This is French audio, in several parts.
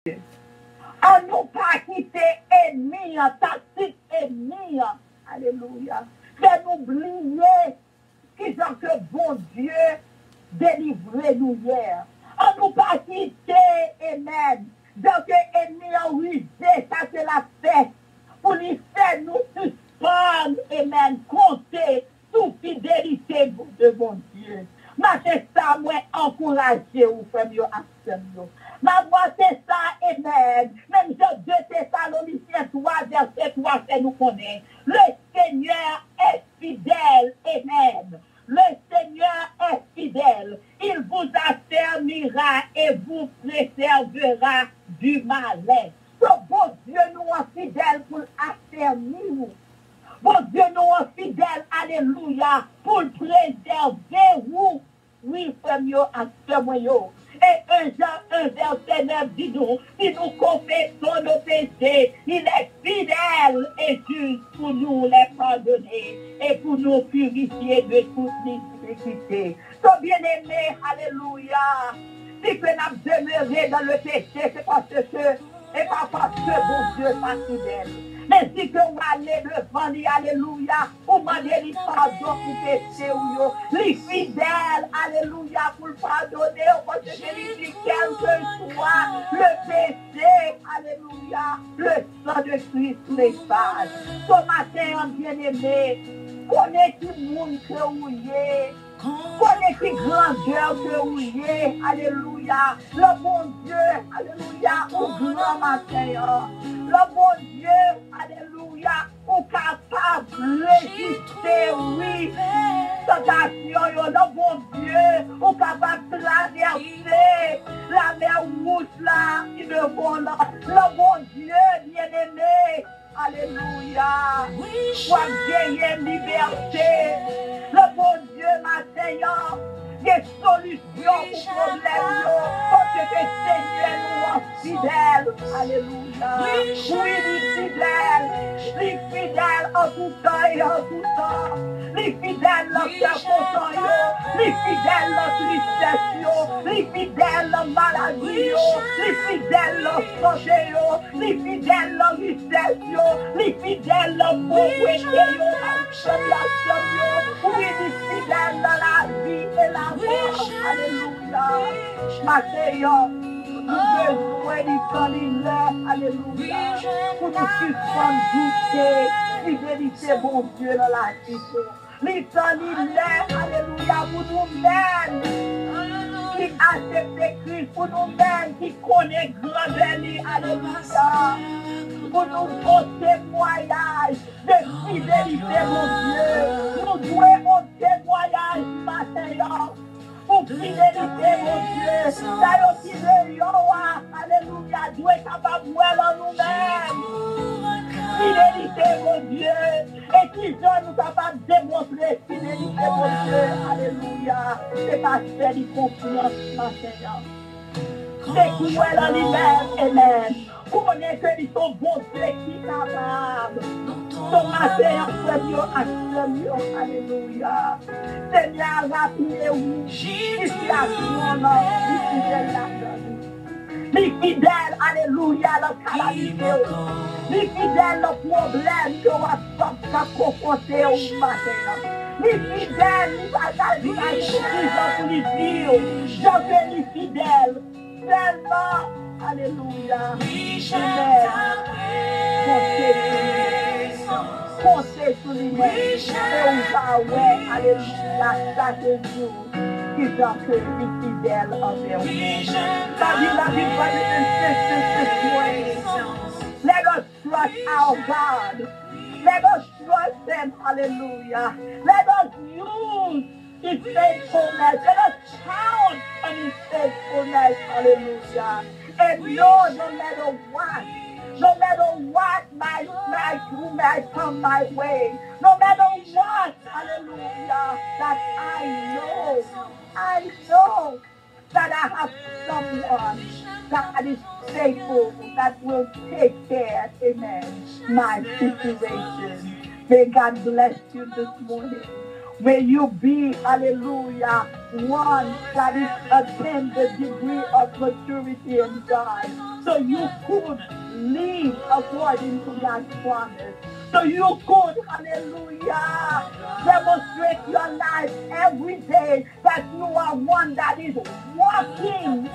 On nous pas quitter ennemi, tactique ennemi. Alléluia. Fais-nous oublier qu'ils ont que bon Dieu délivré nous hier. On nous pas quitter, amen. Donc, ennemi a rusé, ça c'est la fête. Pour lui faire nous suspendre, amen, compter sous fidélité de bon Dieu. Ma c'est ça, moi, encourager ou faire mieux action. Ma voix, c'est ça, amen. Même si 2 Thessaloniciens 3, verset 3, c'est nous connaît. Le Seigneur est fidèle, amen. Le Seigneur est fidèle. Il vous affermira et vous préservera du malin. Donc, bon Dieu nous est fidèle pour affermir. Bon Dieu nous est fidèle, alléluia, pour préserver vous. Oui, frère, affermez-vous. Et 1 Jean 1, verset 9 dit nous, si nous confessons nos péchés, il est fidèle et juste pour nous les pardonner et pour nous purifier de toute iniquité. Donc, bien-aimés, alléluia, si que nous demeurons dans le péché, c'est parce que, et pas parce que bon Dieu est pas fidèle. Mais si que vous allez devant lui, alléluia, vous demandez lui pardon pour péché ou lui fidèle, alléluia, pour le pardonner, parce que je lui dis quel que soit le péché, alléluia, le sang de Christ l'efface. Ce matin, bien-aimé, connais qui monde que vous êtes. Connais qui grandeur que vous êtes, alléluia. Le bon Dieu, alléluia, au grand matin. Le bon Dieu, alléluia, au capable de résister, oui. Tentation, le bon Dieu, au capable de traverser la mer rouge là, qui ne vont là. Le bon Dieu, bien-aimé, alléluia. Soit gagner liberté. Le bon Dieu, matin, des solutions pour problèmes, parce que le Seigneur nous est fidèle. Alléluia. Oui, il est fidèle en tout temps et en tout temps. Il est fidèle en circonstance, il est fidèle en tristesse, il est fidèle en maladie, il est fidèle en santé, il est fidèle en richesse, il est fidèle en pauvreté, oui, il est fidèle dans la vie et la mort. Alléluia. Matin, nous besoin de l'heure. Alléluia. Pour nous suspendre douter, fidélité, bon Dieu, dans la vie. Alléluia, pour nous-mêmes qui acceptent Christ, pour nous-mêmes qui connaissent grandeur, alléluia. Pour nous un témoignage de fidélité, mon Dieu. Nous devons un témoignage matin. Pour fidélité, mon Dieu. Ça y est, alléluia. Dieu est capable de voir en nous-mêmes. Fidélité, mon Dieu. Et qui sont nous capables de démontrer fidélité, mon Dieu. Alléluia. C'est pas faire de confiance matin. C'est cruel en l'hiver, amen. Connais que ils sont bons, Dieu qui est capable. Ton matin, en alléluia. Seigneur, rappelez-vous, situation, fidèle là-dedans. Les fidèles, alléluia, dans calamité. Les fidèles, le problème que vous avez confronté au matin. Les fidèles, les bagages, les dire. Je vais les fidèles. Tellement, alléluia. Comptez sur lui-même. Et on va, ouais, alléluia, chaque jour. Qu'ils ont que les fidèles envers vous. La vie va nous let us trust our God. Let us trust Him, hallelujah. Let us use His faithfulness. Let us count on His faithfulness, hallelujah. And Lord, no matter what might come my way, no matter what, hallelujah, that I know that I have someone that is faithful, that will take care, amen, my situation. May God bless you this morning. May you be, hallelujah, one that is attained the degree of maturity in God. So you could live according to God's promise. So you could, hallelujah, demonstrate your life every day that you are one that is walking,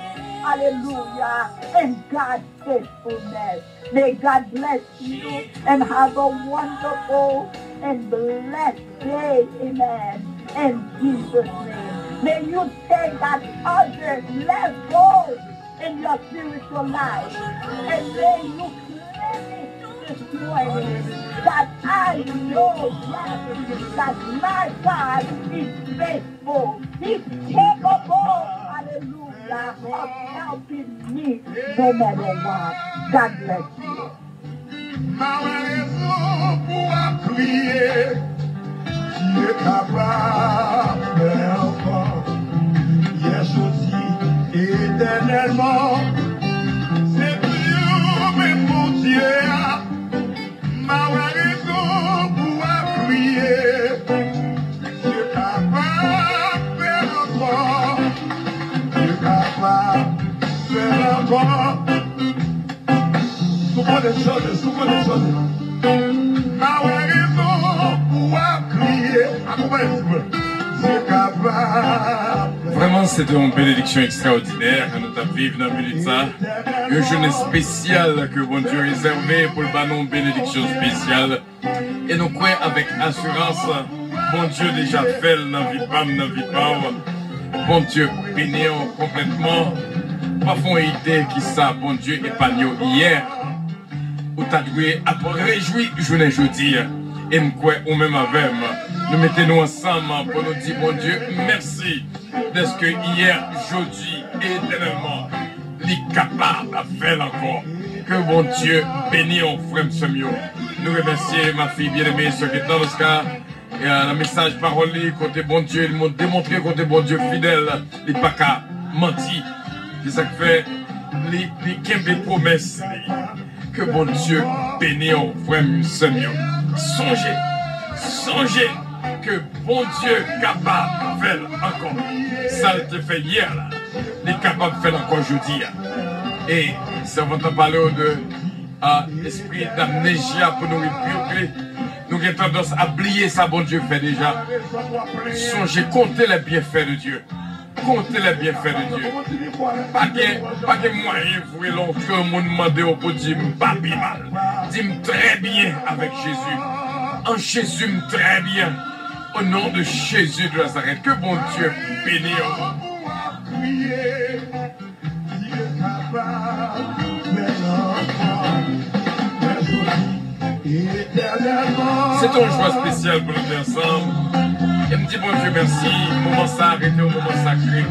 hallelujah, in God's faithfulness. May God bless you and have a wonderful and blessed day, amen, in Jesus' name. May you take that other level in your spiritual life, and may you claim it this morning that I know, yes, that my God is faithful. He's capable, hallelujah, of helping me no matter what. God bless you. Ma raison pour crier, qui est capable de faire encore, yes aussi, éternellement, c'est Dieu, mais mon Dieu, ma raison pour crier, qui est capable de faire encore, qui est capable de faire encore. Souvent des choses. Ma raison pour crier. C'est capable. Vraiment, c'est une bénédiction extraordinaire que nous avons vécu dans le milieu de ça. Une journée spéciale que bon Dieu a réservée pour le banon, bénédiction spéciale. Et nous croyons avec assurance, bon Dieu déjà fait dans la vie PAM, dans la vie PAM. Bon Dieu béni complètement. Pas font idée qui ça, bon Dieu épargne hier. Ou t'as doué après réjoui journée jeudi. Et nous croyons ou même avec nous mettons-nous ensemble pour nous dire bon Dieu merci d'être que hier, jeudi, éternellement, il est capable de faire encore. Que bon Dieu bénisse en frère Samuel. Nous remercions ma fille bien-aimée, ce qui est dans le cas. Et le message parole, côté bon Dieu, il m'a démontré côté bon Dieu fidèle, il n'est pas qu'à mentir. C'est ça qui fait, il des promesses. Que bon Dieu bénisse en frère Samuel. Songez que bon Dieu est capable de faire encore. Ça a été fait hier, là. Il est capable de faire encore aujourd'hui. Et ça va te parler de l'esprit d'amnésie pour nous réprimer. Nous avons tendance à oublier ça, bon Dieu fait déjà. Songez, comptez les bienfaits de Dieu. Comptez les bienfaits de Dieu. Pas de moyen pour l'autre que mon demande pour dire pas bien mal. Dis-moi très bien avec Jésus. En Jésus, très bien. Au nom de Jésus de Nazareth. Que bon Dieu bénisse. C'est une joie spéciale pour nous ensemble. Et me dit bon Dieu merci, moment ça arrêté au moment sacré.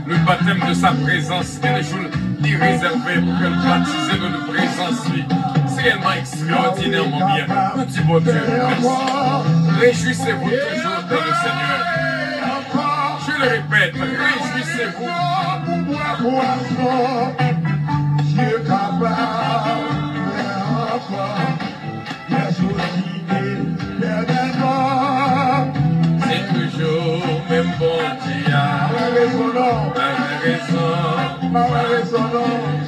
Le baptême de sa présence, et les jours réservé pour qu'elle baptise de notre présence. C'est réellement extraordinairement bien. Nous dit bon Dieu merci. Réjouissez-vous toujours dans le Seigneur. Je le répète, réjouissez-vous. Dieu capable c'est toujours même bon Dieu. Avec raison,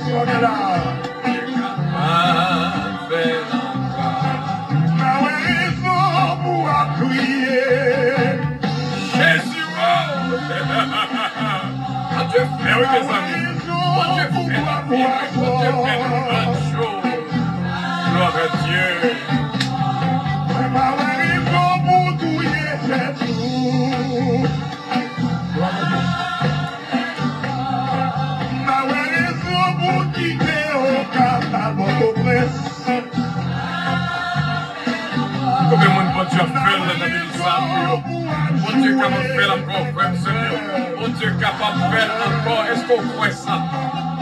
Dieu capable faire encore. Jésus, oh Dieu fait, oui mes amis. Bon Dieu fait, bon Dieu fait une bonne chose. Gloire à Dieu. Comme mon bon Dieu a fait la vie de ça, mon Dieu capable de faire encore, frère Seigneur. Mon Dieu capable de faire encore. Est-ce qu'on croit ça?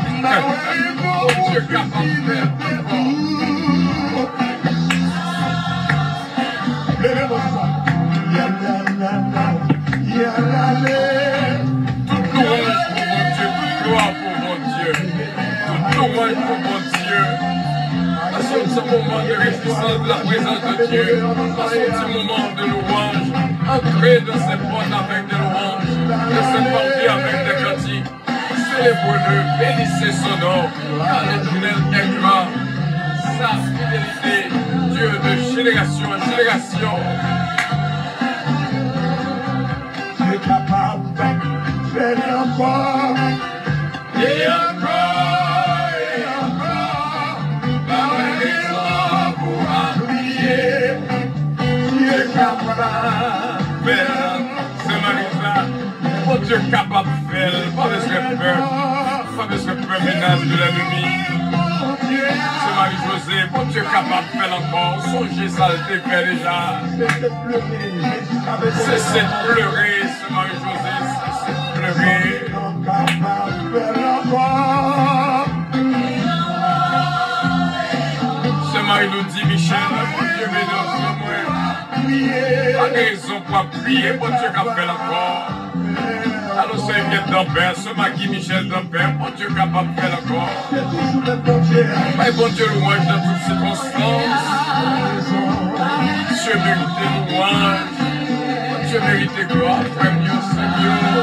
Mon Dieu capable de faire encore. Toute louange pour mon Dieu, toute gloire pour mon Dieu, toute louange pour mon Dieu. Passons ce moment de réjouissance de la présence de Dieu. Passons ce moment de louange. Entrez dans ces portes avec des louanges, dans ces portes avec des cantiques. Célébrez-le, bénissez son nom, car l'Éternel est grand. Sa fidélité, Dieu de génération en génération. Tu es capable de faire encore. Et encore, par raison pour prier. Tu es capable. C'est Marisa, mon Dieu capable de faire, pas de peur menace de l'ennemi. C'est Marie-José, mon Dieu capable de faire encore, songez ça, le fait déjà. Cessez de pleurer, c'est Marie-José, cessez de pleurer. C'est Marie-Lodi Michel, mon Dieu bénisse moi. Pas de raison pour prier, mon Dieu capable de faire encore. Alors c'est Yvette Dampert, ce Magui Michel Dampert, mon Dieu capable de faire encore. Mais bon Dieu louange dans toutes circonstances. Dieu mérite louange. Dieu mérite gloire, frère mieux, Seigneur.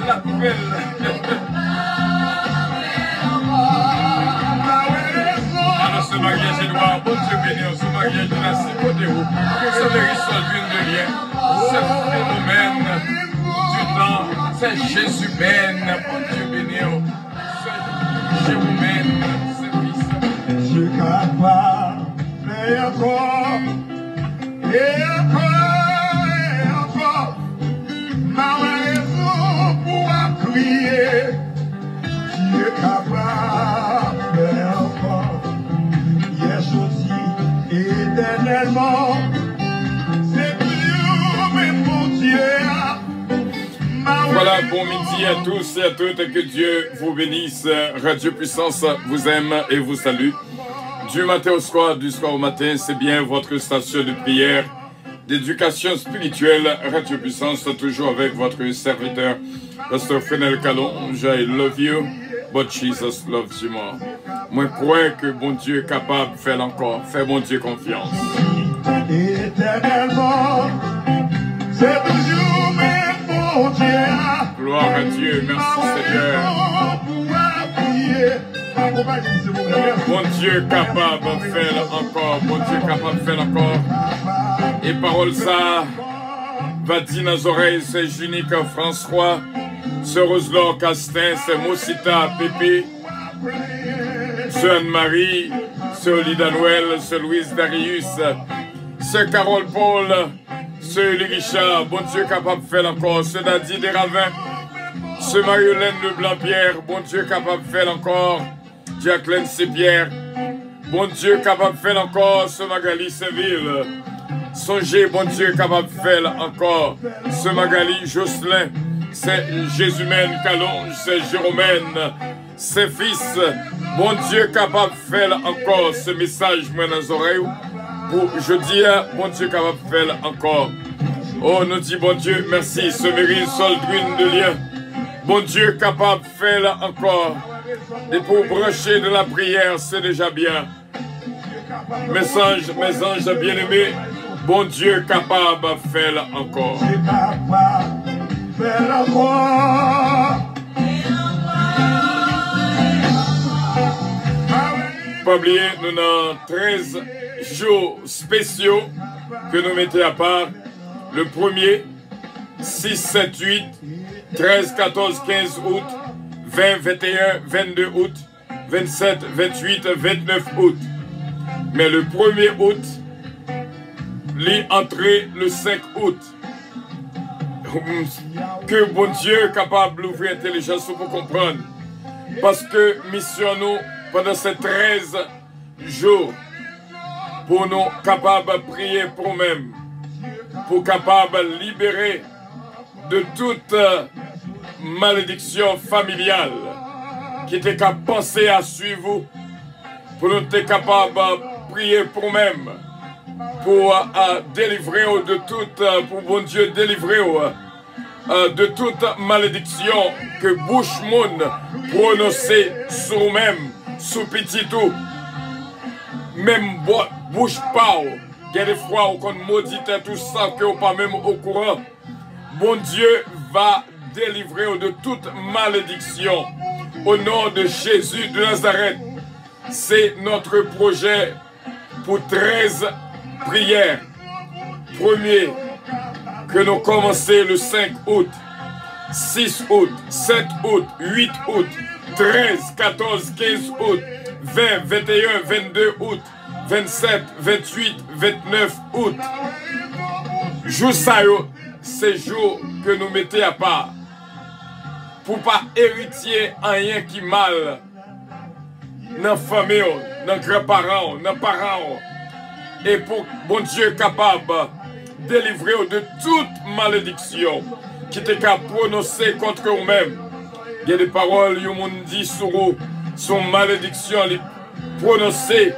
L'appel. Alors ce mariage Edouard, bon Dieu béni, ce mariage de la Cipodéo, ce Marisol Lune de Lien, ce phénomène du temps, c'est Jésus-mène, bon Dieu béni, c'est Jésus-mène, c'est fils. Je suis capable, mais encore, et encore, ma raison pour crier. Tu es capable, mais encore, hier aussi, éternellement, c'est toujours même mon Dieu. Voilà, bon midi à tous et à toutes, que Dieu vous bénisse. Radio Puissance vous aime et vous salue. Du matin au soir, du soir au matin, c'est bien votre station de prière, d'éducation spirituelle, Radio Puissance, toujours avec votre serviteur, Pasteur Fenel Calonge. I love you, but Jesus loves you more. Moi, crois que bon Dieu est capable de faire encore. Fais mon Dieu confiance. Éternellement, c'est toujours même mon Dieu. Gloire à Dieu, merci Seigneur. Bon Dieu capable de faire encore, bon Dieu capable de faire encore. Et parole ça va dire dans les oreilles, c'est Junique François, c'est Roselor Castin, c'est Moussita Pépé, c'est Anne-Marie, c'est Olida Noël, c'est Louise Darius, c'est Carole Paul, c'est Elie Richard, bon Dieu capable de faire encore, c'est Nadie Desravins, c'est Marie-Hélène Leblanc-Pierre, bon Dieu capable de faire encore. Jacqueline Sepierre, bon Dieu capable de faire encore, ce Magali Seville. Songez, bon Dieu capable de faire encore, ce Magali Jocelyn, c'est Jésus-mène Calonge, c'est Jérômène, ses fils. Bon Dieu capable de faire encore ce message moi dans les oreilles. Pour jeudi, bon Dieu capable de faire encore. Oh, nous dit bon Dieu, merci, ce Méril Soldrine de Lien. Bon Dieu capable de faire encore. Et pour brancher de la prière, c'est déjà bien. Mes anges bien-aimés, bon Dieu capable de faire encore. Pas oublier, nous avons 13 jours spéciaux que nous mettons à part. Le premier, 6, 7, 8, 13, 14, 15 août. 20, 21, 22 août, 27, 28, 29 août. Mais le 1er août, l'est entré le 5 août. Que bon Dieu est capable d'ouvrir l'intelligence pour comprendre. Parce que mission nous, pendant ces 13 jours, pour nous capables de prier pour nous-mêmes, pour capables de libérer de toute malédiction familiale qui était qu'à penser à suivre vous, pour nous être capables de prier pour nous-mêmes, pour délivrer de toute, pour bon Dieu délivrer de toute malédiction que bouche monde prononcer sur nous-mêmes, sur petit tout, même bouche pas. Il y a des fois où on maudit tout ça que vous pas même au courant. Bon Dieu va délivrer de toute malédiction au nom de Jésus de Nazareth. C'est notre projet pour 13 prières. Premier, que nous commençons le 5 août, 6 août, 7 août, 8 août, 13, 14, 15 août, 20, 21, 22 août, 27, 28, 29 août. Jour ça, c'est jour que nous mettons à part. Pour pas héritier rien qui mal dans la famille, dans les grands-parents, dans les parents. Et pour bon Dieu capable de délivrer de toute malédiction qui était qu'à prononcer contre vous-même. Il y a des paroles que vous dit sur vous, son malédiction, les prononcer.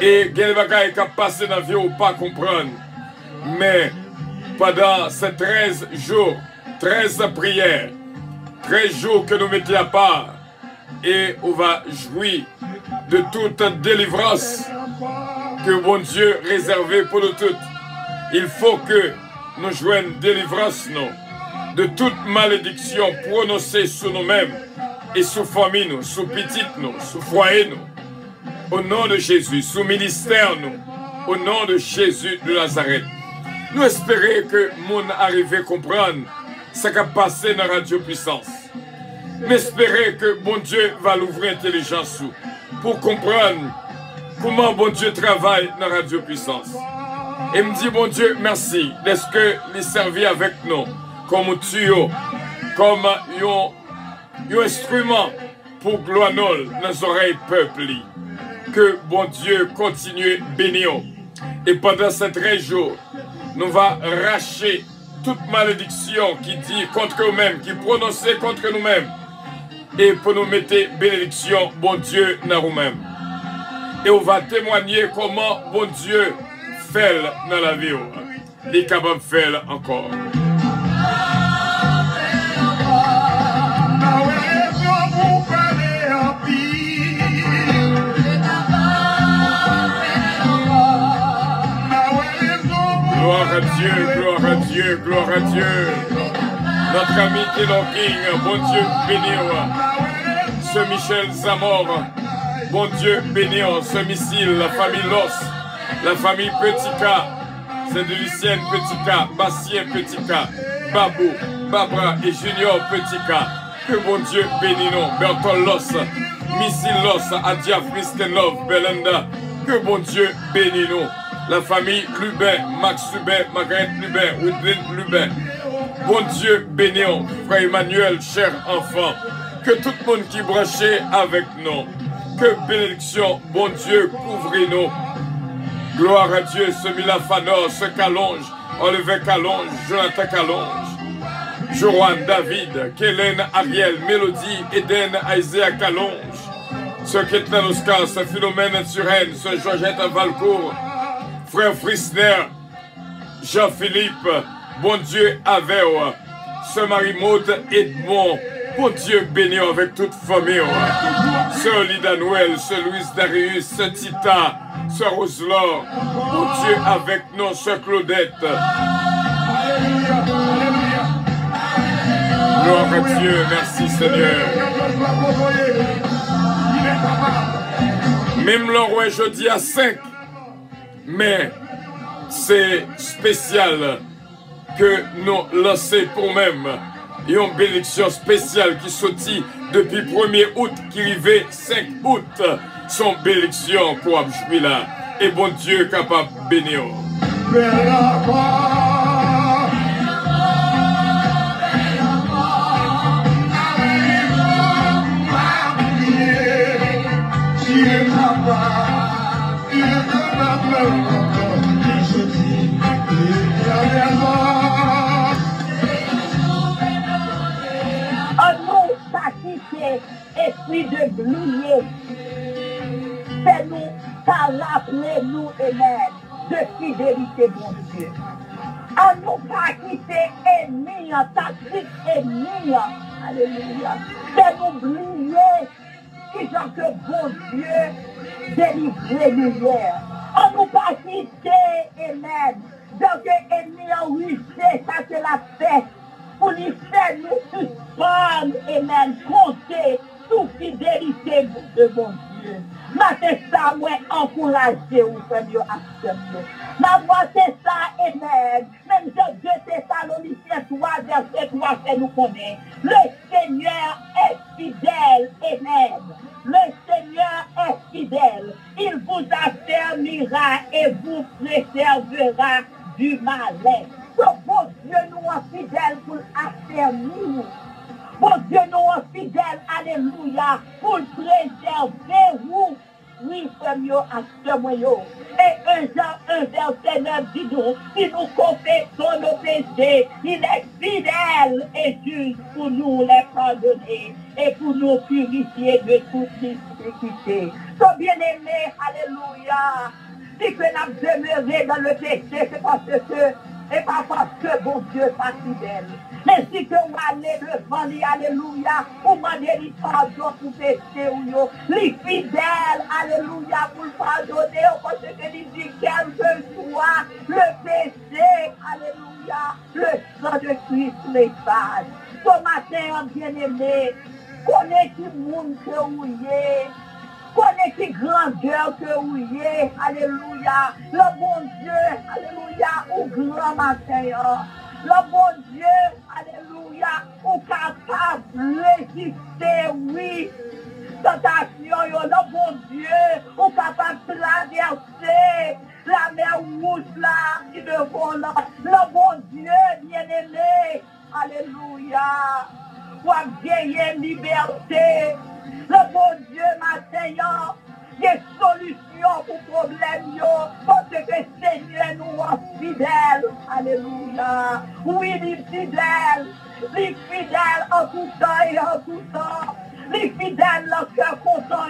Et il y a des bagages qui passent dans la vie ou pas comprendre. Mais pendant ces 13 jours, 13 prières, 13 jours que nous mettons à part, et on va jouir de toute délivrance que bon Dieu réservé pour nous toutes. Il faut que nous joignions délivrance non, de toute malédiction prononcée sur nous-mêmes et sur famille, nous, sur petite, nous, sur foyer, nous. Au nom de Jésus, sous ministère, nous, au nom de Jésus de Nazareth. Nous espérons que mon arrive à comprendre ce qui a passé dans Radio Puissance. Nous espérons que bon Dieu va l'ouvrir l'intelligence pour comprendre comment bon Dieu travaille dans Radio Puissance. Et me dit bon Dieu, merci d'être que les servi avec nous comme tuyau, comme un instrument pour gloire dans les oreilles peuple. Que bon Dieu continue bénir. Et pendant ces 13 jours, nous allons racher toute malédiction qui dit contre nous-mêmes, qui prononce contre nous-mêmes. Et pour nous mettre bénédiction, bon Dieu, dans nous-mêmes. Et on va témoigner comment bon Dieu fait dans la vie. Il est capable de faire encore. Gloire à Dieu, gloire à Dieu, gloire à Dieu. Notre ami Taylor King, bon Dieu bénir. Ce Michel Zamor, bon Dieu bénir. Ce missile, la famille Los, la famille Petit K, c'est de Lucienne Petit K, Bastien Petit K, Babou, Babra et Junior Petit K. Que bon Dieu bénisse nous. Bertol Los, Missile Los, Adia Fristenlov, Belinda. Que bon Dieu bénisse nous. La famille Lubin, Max Lubin, Margaret Lubin, Woodlin Lubin. Bon Dieu bénisse, frère Emmanuel, cher enfant. Que tout le monde qui branché avec nous. Que bénédiction, bon Dieu, couvre-nous. Gloire à Dieu, ce Mila Fanor, ce Calonge, Olivier Calonge, Jonathan Calonge, Joanne, David, Kellen, Ariel, Mélodie, Eden, Isaiah Calonge, ce Ketan Oscar, ce Philomène Turenne, ce Georgette Valcourt, frère Frisner, Jean-Philippe, bon Dieu avec ce Marie-Maude Edmond, bon Dieu béni avec toute famille, ce Lida Noël, ce Louis Darius, ce Tita, ce Roselor, bon Dieu avec nous, ce Claudette. Gloire à Dieu, merci Seigneur. Même le roi jeudi à 5. Mais c'est spécial que nous lançons pour nous-mêmes. Une bénédiction spéciale qui sortit depuis 1er août, qui arrivait 5 août. Son bénédiction pour jouer là. Et bon Dieu capable de bénir. Un nom sacrifié, esprit de blouillet. Fais-nous, ça rappelez-nous, amen, de fidélité, mon Dieu. À nous pas quitter ennemi, tactique ennemi. Alléluia. Fais-nous oublier qui sont que bon Dieu délivrer nous hier. À nous pas quitter, amen. Donc ennemi a ruissé, ça c'est la paix. Pour lui faire nous suspendre, amen, compter sous fidélité de bon Dieu. Ma c'est ça, moi, encourager ou faire mieux action. Ma voix, c'est ça, amen. Même si 2 Thessaloniciens 3, verset 3, fait nous connaître. Le Seigneur est fidèle, amen. Le Seigneur est fidèle. Il vous affermira et vous préservera du malin. Donc, bon Dieu nous est fidèle pour affermir. Bon Dieu nous est fidèle, alléluia, pour préserver vous. Oui, frère, acteur-moi. Et 1 Jean 1, verset 9 dit nous, si nous confessons nos péchés, il est fidèle et juste pour nous les pardonner et pour nous purifier de toute iniquité. So bien-aimé, alléluia, si que nous demeurons dans le péché, c'est parce que et pas parce que bon Dieu n'est pas fidèle. Mais si que vous allez devant lui, alléluia, vous demandez lui pardon pour péché ou yo, lui fidèle, alléluia, pour le pardonner, parce que lui dit quel que soit le péché, alléluia, le sang de Christ l'efface. Ce matin, bien-aimé, connais qui monde que vous êtes. Connais qui grandeur que vous êtes, alléluia. Le bon Dieu, alléluia, au grand matin. Le bon Dieu, alléluia, ou capable de résister, oui. Tentation, le bon Dieu, ou capable de traverser la mer rouge là, qui devant là. Le bon Dieu, bien-aimé, alléluia, pour gagner liberté. Le bon Dieu, matin, des solutions pour problèmes, parce que Seigneur nous est fidèle. Alléluia. Oui, il est fidèle. Il est fidèle en tout temps et en tout temps. Les fidèles, le cœur content,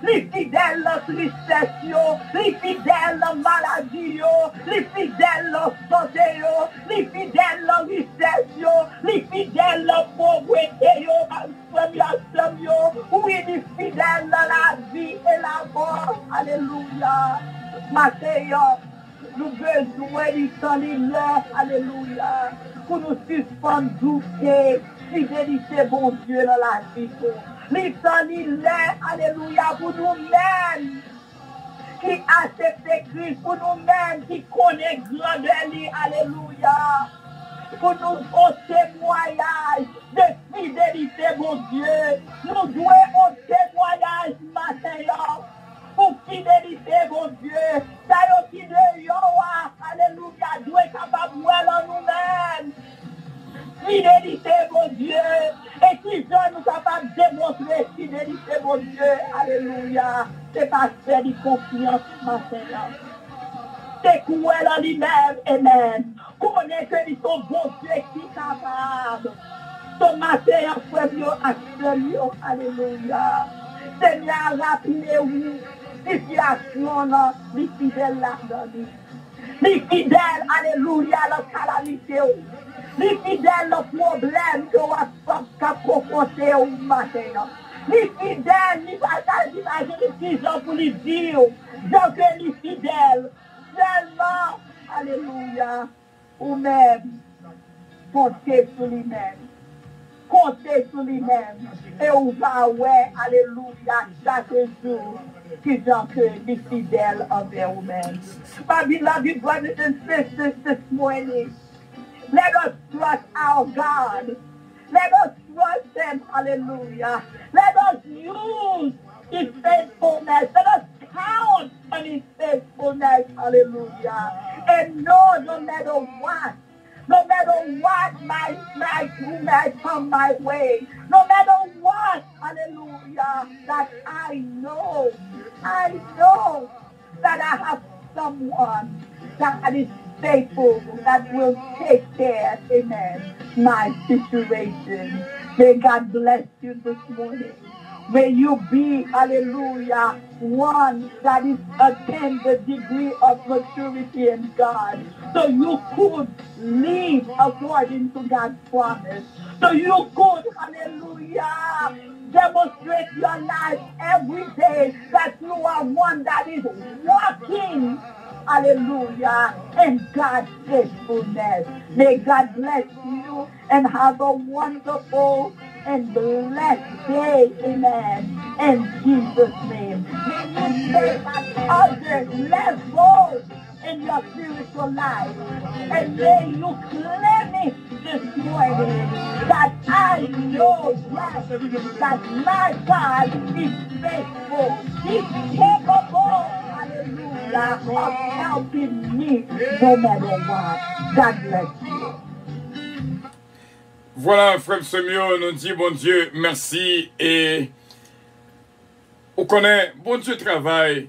les fidèles, la tristesse, les fidèles, la maladie, les fidèles, la santé, les fidèles, la richesse, les fidèles, la pauvreté, oui, les fidèles dans la vie et la mort. Alléluia. Matin, nous besoin du temps de alléluia, pour nous suspendre douter, fidélité, bon Dieu, dans la vie. Les temps alléluia, pour nous-mêmes qui acceptent Christ, pour nous-mêmes qui connaissent grandeur, alléluia, pour nous au témoignage de fidélité, mon Dieu. Nous devons au témoignage matin. Pour fidélité, mon Dieu. D'ailleurs, qui de Yoa, alléluia, doit être capable de voir en nous-mêmes. Fidélité, mon Dieu. Et qui sont nous capables de démontrer fidélité, mon Dieu. Alléluia. C'est pas faire de confiance matin. C'est quoi en lui-même, amen. Connais que ils sont bons Dieu qui est capable. Ce matin, frère, alléluia. Seigneur, rappelez-vous. Situation, les fidèles là-dedans. Les fidèles, alléluia, la calamité. Les fidèles, le problème que vous avez confronté au matin. Les fidèles, les batailles, les gens pour les dire. Donc, les fidèles, seulement, alléluia, ou même, comptez sur lui-même. Comptez sur lui-même. Et on va, ouais, alléluia, chaque jour. Qui sont les fidèles envers vous-même. My beloved brothers and sisters this morning, let us trust our God. Let us trust Him, hallelujah. Let us use His faithfulness. Let us count on His faithfulness, hallelujah. And know no matter what might come my way, no matter what, hallelujah, that I know that I have someone that is faithful, that will take care, amen, my situation. May God bless you this morning. May you be, hallelujah, one that is attain the degree of maturity in God. So you could live according to God's promise. So you could, hallelujah, demonstrate your life every day that you are one that is walking, hallelujah, in God's faithfulness. May God bless you and have a wonderful and blessed day, amen, in Jesus' name. May you take other levels in your spiritual life, and may you claim it this morning that I know, yes, that my God is faithful, He's capable, hallelujah, of helping me no matter what. God bless you. Voilà, frère Semio, nous dit, bon Dieu, merci. Et on connaît, bon Dieu travaille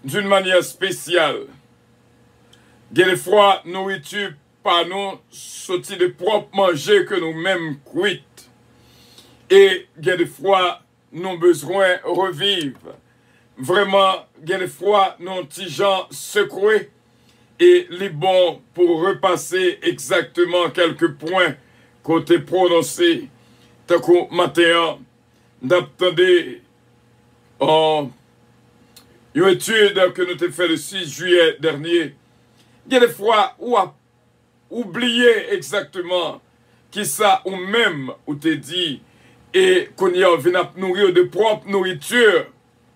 d'une manière spéciale. Il y a des fois, nourriture par nous, sorti de propre manger que nous-mêmes cuites. Et il y a des fois, nous avons besoin de revivre. Vraiment, il y a des fois, nous petits gens secoués. Et les bons pour repasser exactement quelques points côté prononcé. Tant que matin, d'attendez une étude que nous avons fait le 6 juillet dernier. Il y a des fois où a oublié exactement qui ça ou même ou te dit et qu'on y a venu nourrir de propre nourriture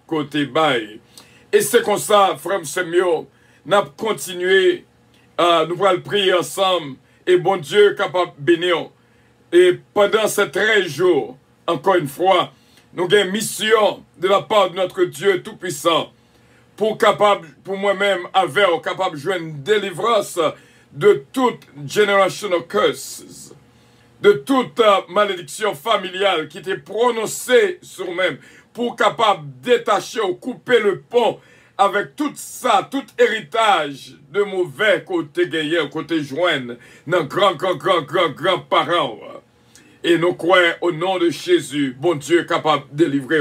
côté bail. Et c'est comme ça, frère Semio, nous avons continué, nous allons prier ensemble et bon Dieu capable de bénir. Et pendant ces 13 jours, encore une fois, nous avons une mission de la part de notre Dieu Tout-Puissant pour moi-même, avec capable de jouer une délivrance de toute generational curses, de toute malédiction familiale qui était prononcée sur même, pour capable de détacher ou couper le pont avec tout ça, tout héritage de mauvais côté gagnant, côté joindre, dans grand parents. Et nous croyons au nom de Jésus, bon Dieu capable de délivrer.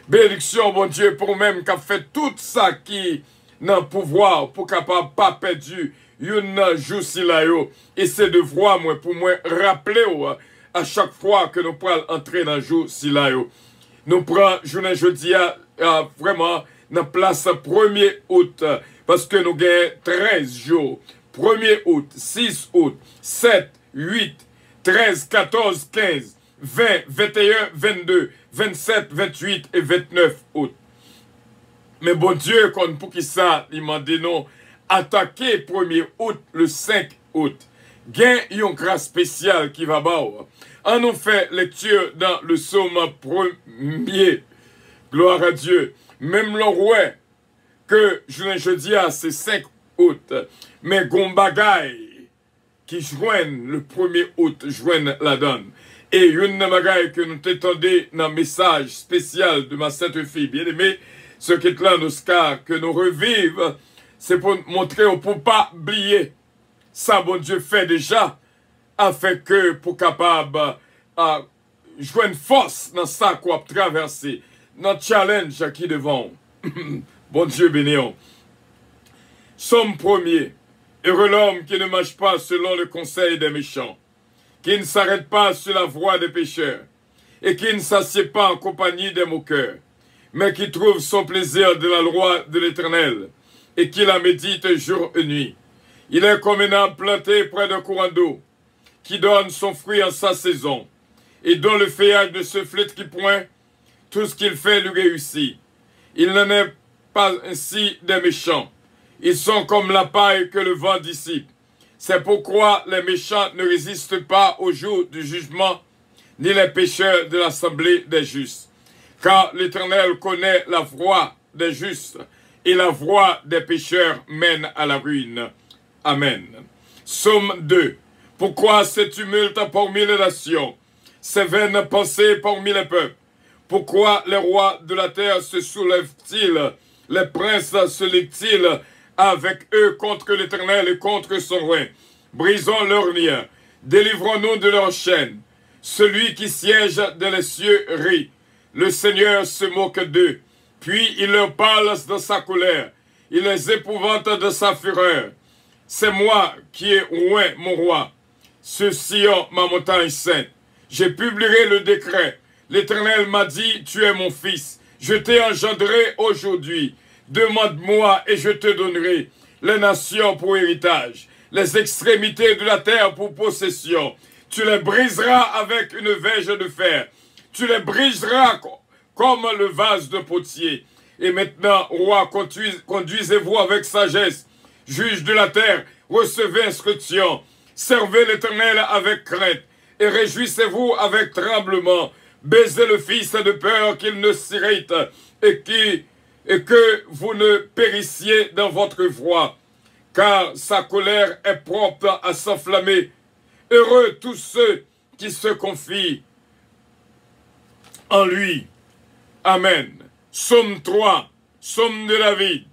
Bénédiction, bon Dieu, pour même qui a fait tout ça qui n'a pouvoir pour capable pas perdu une jour si là. Et c'est de voir moi pour moi rappeler à chaque fois que nous pourrons entrer dans le jour si là. Nous prenons journée jeudi vraiment dans place 1er août parce que nous avons 13 jours. 1er août, 6 août, 7, 8, 13, 14, 15, 20, 21, 22, 27, 28 et 29 août. Mais bon Dieu, pour qui ça, il m'a dit non, attaquer 1er août, le 5 août. Gain une grâce spéciale qui va bas. On nous fait lecture dans le psaume 1er. Gloire à Dieu. Même le roi que je dis c'est 5 août. Mais Gombagaï qui joignent le 1er août, joignent la donne. Et une bagaille que nous t'étendons dans le message spécial de ma sainte fille bien-aimée, ce qui est là, nos scars, que nous revivons, c'est pour montrer, pour ne pas oublier. Ça, bon Dieu fait déjà, afin que pour capable jouer une force dans ça qu'on a traversé, notre challenge qui devant. Bon Dieu bénéant. Somme 1er. Heureux l'homme qui ne marche pas selon le conseil des méchants, qui ne s'arrête pas sur la voie des pécheurs, et qui ne s'assied pas en compagnie des moqueurs, mais qui trouve son plaisir de la loi de l'Éternel, et qui la médite jour et nuit. Il est comme un arbre planté près d'un courant d'eau, qui donne son fruit en sa saison, et dont le feuillage ne se flétrit qui point, tout ce qu'il fait lui réussit. Il n'en est pas ainsi des méchants. Ils sont comme la paille que le vent dissipe. C'est pourquoi les méchants ne résistent pas au jour du jugement, ni les pécheurs de l'assemblée des justes. Car l'Éternel connaît la voie des justes, et la voie des pécheurs mène à la ruine. Amen. Psaume 2. Pourquoi ce tumulte parmi les nations, ces vaines pensées parmi les peuples? Pourquoi les rois de la terre se soulèvent-ils, les princes se liguent-ils avec eux contre l'Éternel et contre son roi? Brisons leurs liens, délivrons-nous de leurs chaînes. Celui qui siège dans les cieux rit. le Seigneur se moque d'eux. Puis il leur parle de sa colère. Il les épouvante de sa fureur. C'est moi qui ai oint mon roi sur Sion, ma montagne sainte. J'ai publié le décret. L'Éternel m'a dit, tu es mon fils. Je t'ai engendré aujourd'hui. Demande-moi et je te donnerai les nations pour héritage, les extrémités de la terre pour possession. Tu les briseras avec une verge de fer. Tu les briseras comme le vase de potier. Et maintenant, roi, conduisez-vous avec sagesse. Juge de la terre, recevez instruction. Servez l'Éternel avec crainte. Et réjouissez-vous avec tremblement. Baisez le Fils de peur qu'il ne s'irrite et que vous ne périssiez dans votre voie. Car sa colère est prompte à s'enflammer. Heureux tous ceux qui se confient en lui. Amen. Psaume 3, Psaume de David.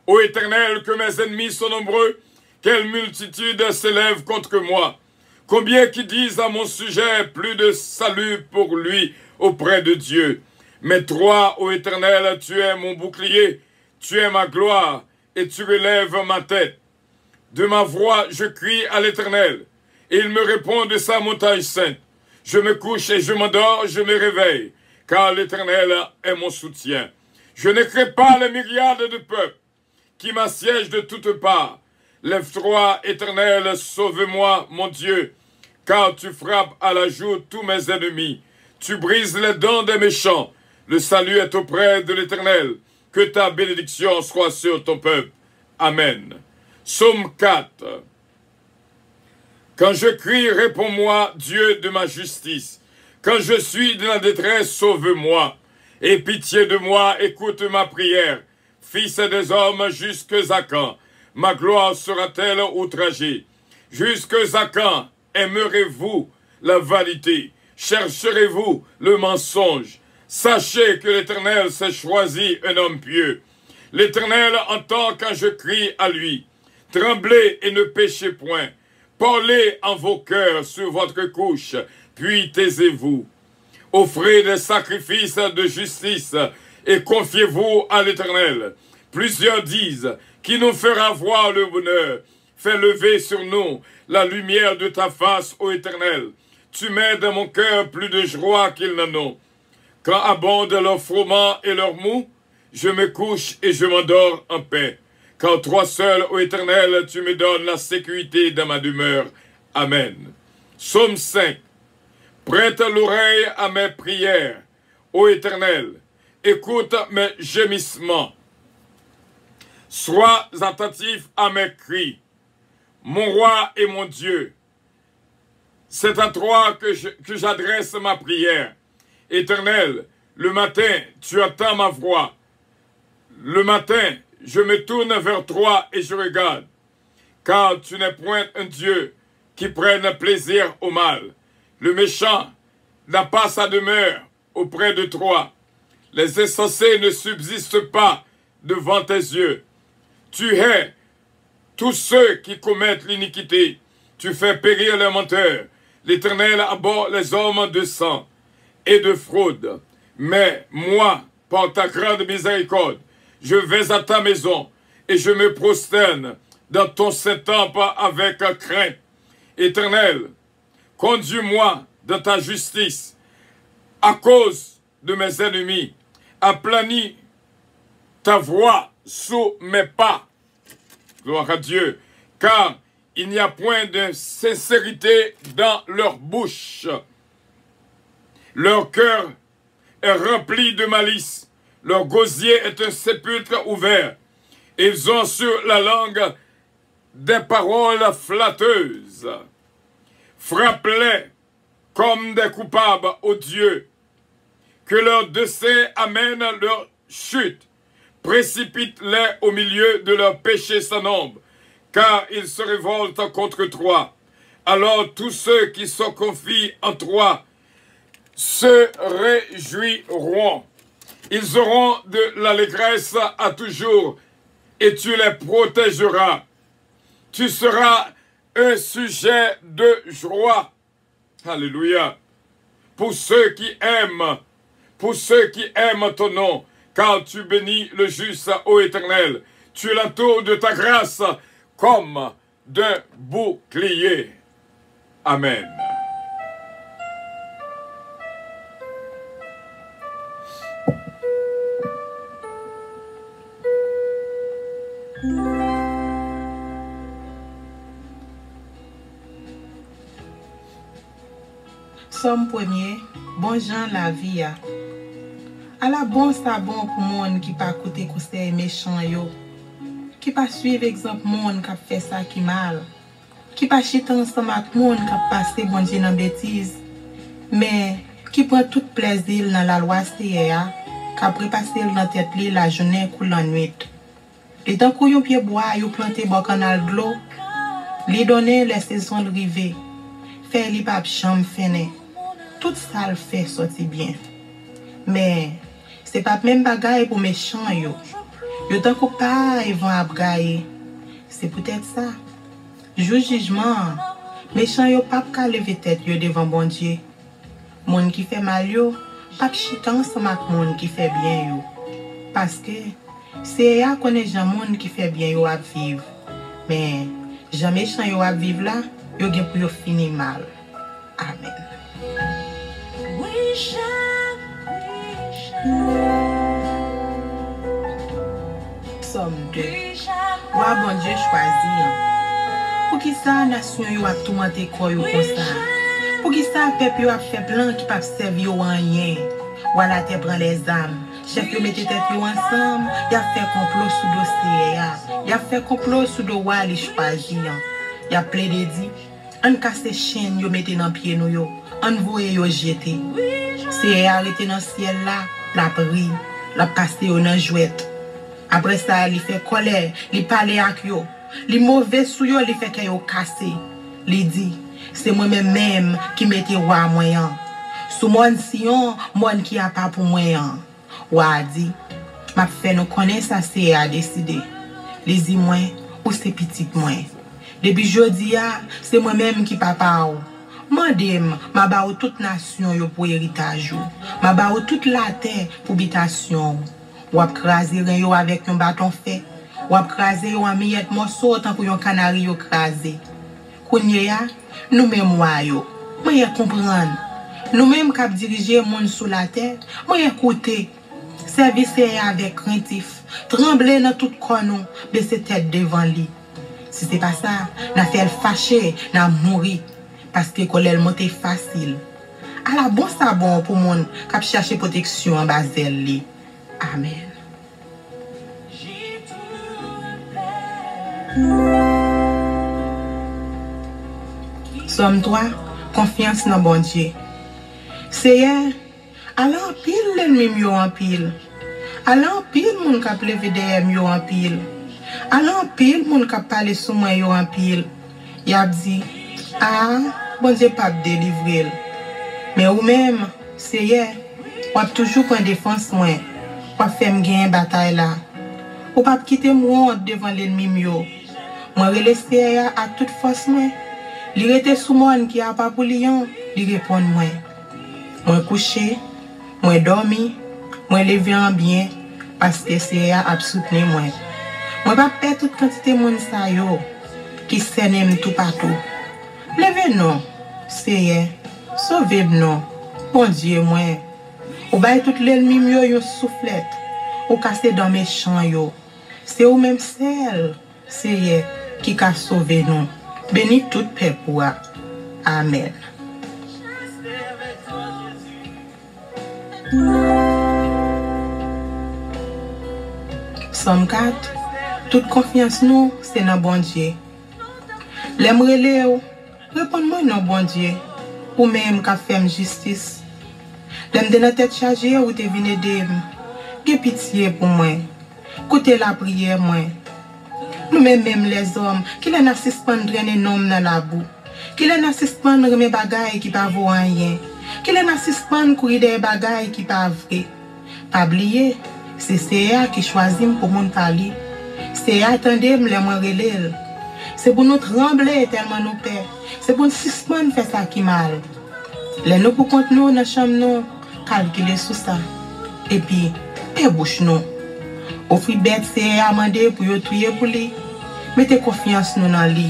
Ô Éternel, que mes ennemis sont nombreux, quelle multitude s'élève contre moi. Combien qui disent à mon sujet plus de salut pour lui auprès de Dieu. Mais toi, ô Éternel, tu es mon bouclier, tu es ma gloire, et tu relèves ma tête. De ma voix, je crie à l'Éternel, et il me répond de sa montagne sainte. Je me couche et je m'endors, je me réveille, car l'Éternel est mon soutien. Je ne crains pas les myriades de peuples qui m'assiègent de toutes parts. Lève-toi, Éternel, sauve-moi, mon Dieu, car tu frappes à la joue tous mes ennemis. Tu brises les dents des méchants. Le salut est auprès de l'Éternel. Que ta bénédiction soit sur ton peuple. Amen. Psaume 4. Quand je crie, réponds-moi, Dieu de ma justice. Quand je suis dans la détresse, sauve-moi. Aie pitié de moi, écoute ma prière. Fils des hommes, jusque à quand ma gloire sera-t-elle outragée? Jusque à quand aimerez-vous la vanité? Chercherez-vous le mensonge? Sachez que l'Éternel s'est choisi un homme pieux. L'Éternel entend quand je crie à lui. Tremblez et ne péchez point. Parlez en vos cœurs sur votre couche, puis taisez-vous. Offrez des sacrifices de justice et confiez-vous à l'Éternel. Plusieurs disent, qui nous fera voir le bonheur? Fais lever sur nous la lumière de ta face, ô Éternel. Tu mets dans mon cœur plus de joie qu'ils n'en ont. Quand abondent leurs froment et leurs mou, je me couche et je m'endors en paix. Quand toi seul, ô Éternel, tu me donnes la sécurité dans ma demeure. Amen. Psaume 5. Prête l'oreille à mes prières, ô Éternel. Écoute mes gémissements. Sois attentif à mes cris. Mon roi et mon Dieu, c'est à toi que j'adresse ma prière. Éternel, le matin, tu attends ma voix. Le matin, je me tourne vers toi et je regarde. Car tu n'es point un Dieu qui prenne plaisir au mal. Le méchant n'a pas sa demeure auprès de toi. Les insensés ne subsistent pas devant tes yeux. Tu hais tous ceux qui commettent l'iniquité. Tu fais périr les menteurs. L'Éternel abhorre les hommes de sang et de fraude. Mais moi, par ta grande miséricorde, je vais à ta maison et je me prosterne dans ton saint-temple avec crainte. Éternel, conduis-moi dans ta justice à cause de mes ennemis. Aplanis ta voix sous mes pas. Gloire à Dieu. Car il n'y a point de sincérité dans leur bouche. Leur cœur est rempli de malice. Leur gosier est un sépulcre ouvert. Ils ont sur la langue des paroles flatteuses. Frappe-les comme des coupables, ô Dieu. Que leur dessein amène leur chute. Précipite-les au milieu de leurs péchés sans nombre, car ils se révoltent contre toi. Alors tous ceux qui sont confiés en toi se réjouiront. Ils auront de l'allégresse à toujours, et tu les protégeras. Tu seras un sujet de joie. Alléluia. Pour ceux qui aiment, pour ceux qui aiment ton nom, car tu bénis le juste, ô Éternel. Tu l'entoures de ta grâce comme d'un bouclier. Amen. Somme premier, bon Jean la vie. À la bon ça bon pour monde qui pas écouter conseil méchant yo, qui pas suivre exemple monde qui fait ça qui mal, qui pas chiter ensemble avec monde qui passer bon Dieu dans bêtise, mais qui prend tout plaisir dans la loi CA, qui après passer dans tête li la journée ou la nuit. Et tant qu'on yon pied bois, yon planté bon canal de l'eau, li donner les saisons rivées, fait li pas chambre fene. Tout ça le fait sortir bien. Mais c'est pas même bagaille pour méchant yo. Yo tant qu'on pas ils vont abgailler. C'est peut-être ça. Jour jugement, méchant yo pas ka lever tête yo devant bon Dieu. Monde qui fait mal yo, pas chita ensemble avec monde qui fait bien yo. Parce que c'est ya connaît gens monde qui fait bien yo à vivre. Mais jamais méchant yo à vivre là, yo gen pour yo finir mal. Amen. Somme 2. Roi bon Dieu choisi. Pour qui ça nation yo a tourmenté quoi yo comme ça? Pour qui ça peuple yo a fait plan qui pas servir yo en rien? Voilà te prend les âmes. Chef yo mette tête yo ensemble, y a fait complot sous dossier. Y a fait complot sous do roi li choisi. Y a plaidé dit, on casse chaîne yo mette dans pied nou yo. On voye yo jeter. C'est arrêté dans ciel là, la prie, la passer au nan jouette. Après ça, il fait colère, il parle avec yo. Li mauvais sou yo, il fait que yo cassé. Li dit, c'est moi-même qui mette roi moyen. Sous mon Sion, mon qui a pas pour moyen. Wa dit, m'a fait nous connaître ça c'est à décider. Les dit moi ou c'est petit moi. Depuis jodi a, c'est moi-même qui papa ou. Mandem, ma ba ou toute nation yo pour héritage. Ma ba ou toute la terre pour habitation. Ou ap kraser yo avec un bâton fait. Ou ap kraser yo en miette morceau tant pour yon canari yo kraser. Kounye ya, nous même yo. Moi comprendre. Nous même k'ap diriger monde sous la terre, moi écouter. Service avec craintif, trembler dans tout corps, baisser tête devant lui. Si c'est pas ça, n'a fait fâcher, n'a mourir parce que colère monter facile. À la bon ça bon pour monde qui chercher protection en bas d'elle. Amen. Somme 3, confiance dans bon Dieu. C'est alors en pile l'ennemi yo en pile. Alors en pile moun k'ap levé derrière yo en pile. Alors en pile moun k'ap parler sous moi yo en pile. Y a dit ah bon Dieu pas délivrer. Mais ou même c'est ou a toujours prendre défense moi. Ou faire me gagner bataille là. Ou pas quitter moi devant l'ennemi yo. Moi relaisser à toute force moi. Li rete sous moi qui a pas pour lion, li répond moi. Moi couché, moi dormi, moi levé en bien parce que c'est à soutenir moi. Moi pas perdre toute quantité moun sa yo qui s'aime tout partout. Levez non, c'est sauvez non. Bon Dieu moi. Ou bail tout l'ennemi yo soufflette. Ou casser dans mes champs yo. C'est ou même celle, c'est qui a sauvé nous. Bénis tout peuple. Amen. Somme 4. Toute confiance nous, c'est dans bon Dieu. L'aimerait Léo, réponds-moi non bon Dieu. Ou même qu'a fait justice. L'aime de la tête chargée ou te vine de que pitié pour moi. Écoutez la prière moi. Nous même les hommes, qui les n'a suspendre drainer nom dans la boue. Qui les n'a suspendre mes bagailles qui pas vaut rien. Qui les n'a suspendre courir des bagailles qui pas vrai. Pas oublier, c'est CA qui choisit pour mon parler. C'est attendez me les moi relève. C'est pour nous trembler tellement nous peur. C'est pour nous suspendre faire ça qui mal. Les nous pour compte nous dans chambre nous, calculer sur ça. Et puis, pas bouche non. Offrir bête c'est amender pour yo tuer pour lui. Mettez confiance nous dans lui.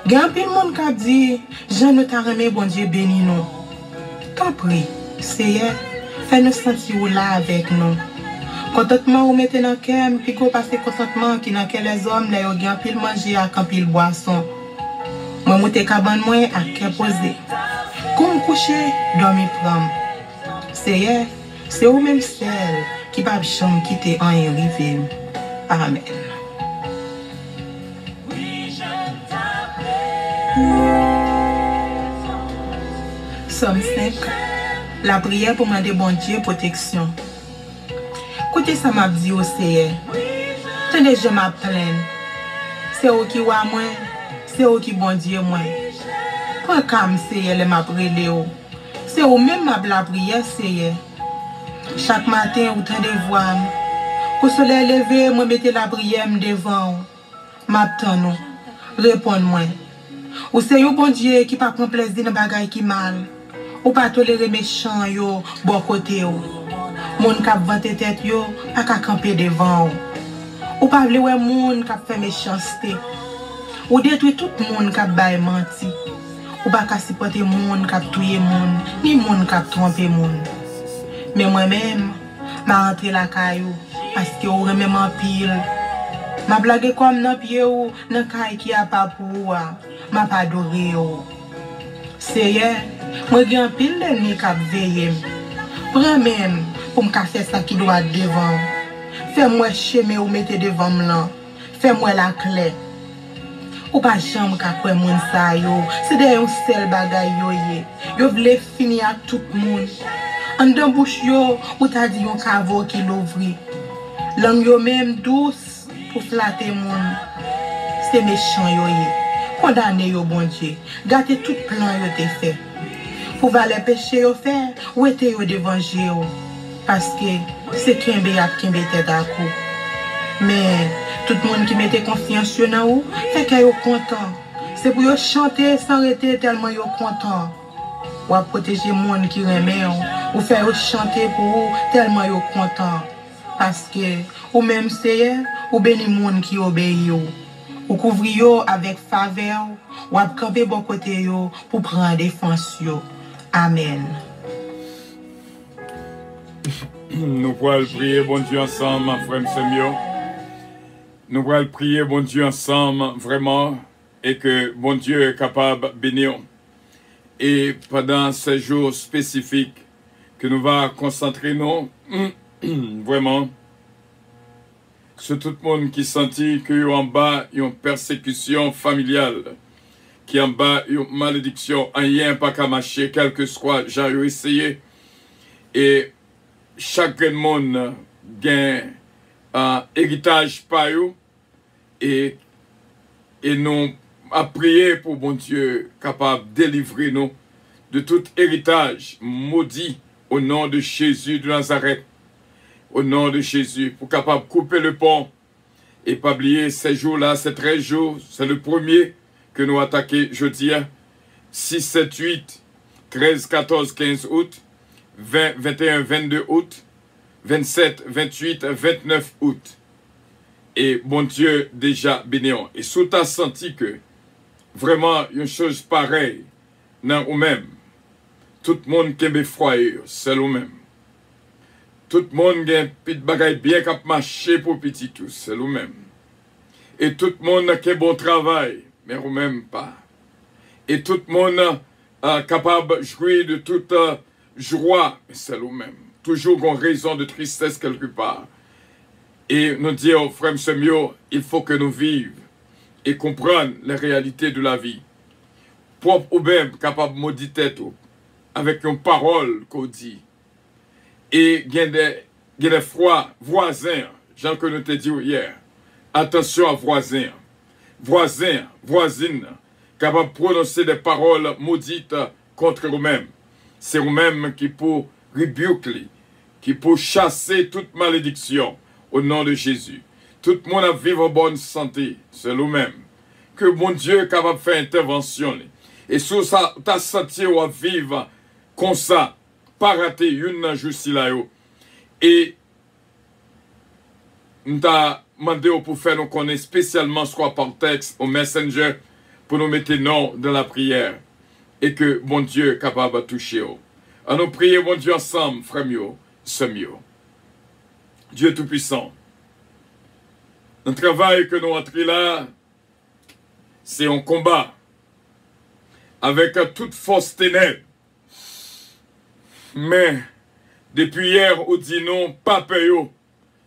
Gan pile monde qui dit, Jean nous t'a remis bon Dieu béni nous. T'en prie, Seigneur, fais-nous sentir ou là avec nous. Contentement ou mettez dans cœur, puis qu'on passe contentement qui dans les hommes là yo gan pile manger à quand pile boisson. Moi monter cabane moi à cœur posé. Comme coucher, dormir prendre. Seigneur, c'est ou même celle qui va jamais quitter en arrivé. Amen. Somme 5. La prière pour demander bon Dieu protection. Écoutez ça m'a dit au Seigneur. Tenez, je m'appelle. C'est eux qui voient moi. C'est eux qui bon Dieu moi. Quand comme Seigneur le m'a brûlé. C'est eux même m'a la prière Seigneur. Chaque matin, vous tendez voir. Quand le soleil levé, moi mettez la prière devant. M'attends. Réponds-moi. Ou c'est un bon Dieu qui pas prend plaisir dans bagaille qui mal. Ou pas tolérer méchant yo bon côté yo. Moun k'ap vante tête yo pas ka camper devant. Ou pas vle wè moun k'ap fait méchanceté. Ou détruit tout moun k'ap bay menti. Ou pas ka supporter moun k'ap tuer moun, ni moun k'ap tromper moun. Mais moi-même, m'a rentré la caillou parce que ou remem en pile. M'a blague comme nan pied ou nan caille qui a pas pour m'a pas adoré ou. Seigneur, moi gen pile l'ennemi k'ap veille. Prends même pour me faire ça qui doit devant. Fais-moi chemin ou mettez devant m'lan. Fais-moi la clé. Ou pas jamais ka kwe moun sa yo. C'est de yon seul bagay yo ye. Yo vle fini à tout moun. En dans bouche yo, ou ta dit yon kavo qui l'ouvri. Langue yo même douce pour flatter moun. C'est méchant yo ye. Condamné yo bon Dieu. Gâté tout plan yo te fait. Pour valer péché yo fait, ou ete yo devant yo. Parce que c'est Kimbe ap Kimbe tête à coup. Mais tout le monde qui mettait confiance dans vous, fait que yo content. C'est pour yo chanter sans arrêter tellement yo content. Ou à protéger le monde qui remet ou faire yo chanter pour vous tellement yo content. Parce que ou même Seigneur, ou béni monde qui obéit yo. Ou couvrir yo avec faveur, ou à camper bon côté yo pour prendre défense yo. Amen. Nous pourrons prier, bon Dieu, ensemble, ma frère Semio. Nous pourrons prier, bon Dieu, ensemble, vraiment, et que bon Dieu est capable de bénir. Et pendant ces jours spécifiques, que nous va concentrer nous, vraiment, sur tout le monde qui sentit qu'il y a en bas une persécution familiale, qui en bas une malédiction, un rien pas qu'à marcher, quel que soit, j'ai essayé. Et chaque monde gagne un héritage par eux et nous a prié pour bon Dieu capable de délivrer nous de tout héritage maudit au nom de Jésus de Nazareth, au nom de Jésus, pour capable couper le pont et pas oublier ces jours-là, ces 13 jours, c'est le premier que nous attaquons jeudi, 6, 7, 8, 13, 14, 15 août, 20, 21, 22 août, 27, 28, 29 août. Et bon Dieu déjà béni. Et si tu as senti que vraiment une chose pareille dans vous-même, tout le monde qui est froid, c'est vous-même. Tout le monde qui a un petit bagage bien cap marcher pour petit tout, c'est vous-même. Et tout le monde qui a bon travail, mais vous-même pas. Et tout le monde capable de jouir de toute joie, mais c'est nous-mêmes. Toujours une raison de tristesse quelque part. Et nous disons, frère Semio, il faut que nous vivions et comprenions les réalités de la vie. Propre ou même capable de maudire tête avec une parole qu'on dit. Et il y a des voisins, gens que nous te dit hier. Attention à voisins. Voisins, voisines, capables de prononcer des paroles maudites contre eux-mêmes. C'est eux-mêmes qui pour rebuker, qui pour chasser toute malédiction au nom de Jésus. Tout le monde a vivre en bonne santé, c'est nous-mêmes. Que mon Dieu est capable de faire intervention. Et sur ça, tu as senti à vivre comme ça, pas raté une jour si là yo. Et nous t'a demandé pour faire nous connaître spécialement soit par texte au Messenger pour nous mettre non dans la prière et que bon Dieu est capable de toucher. À nous prier bon Dieu ensemble, frère mio, sœur mio. Dieu tout-puissant. Le travail que nous entrons là, c'est un combat avec toute force ténèbres. Mais depuis hier, on dit non, pas peur.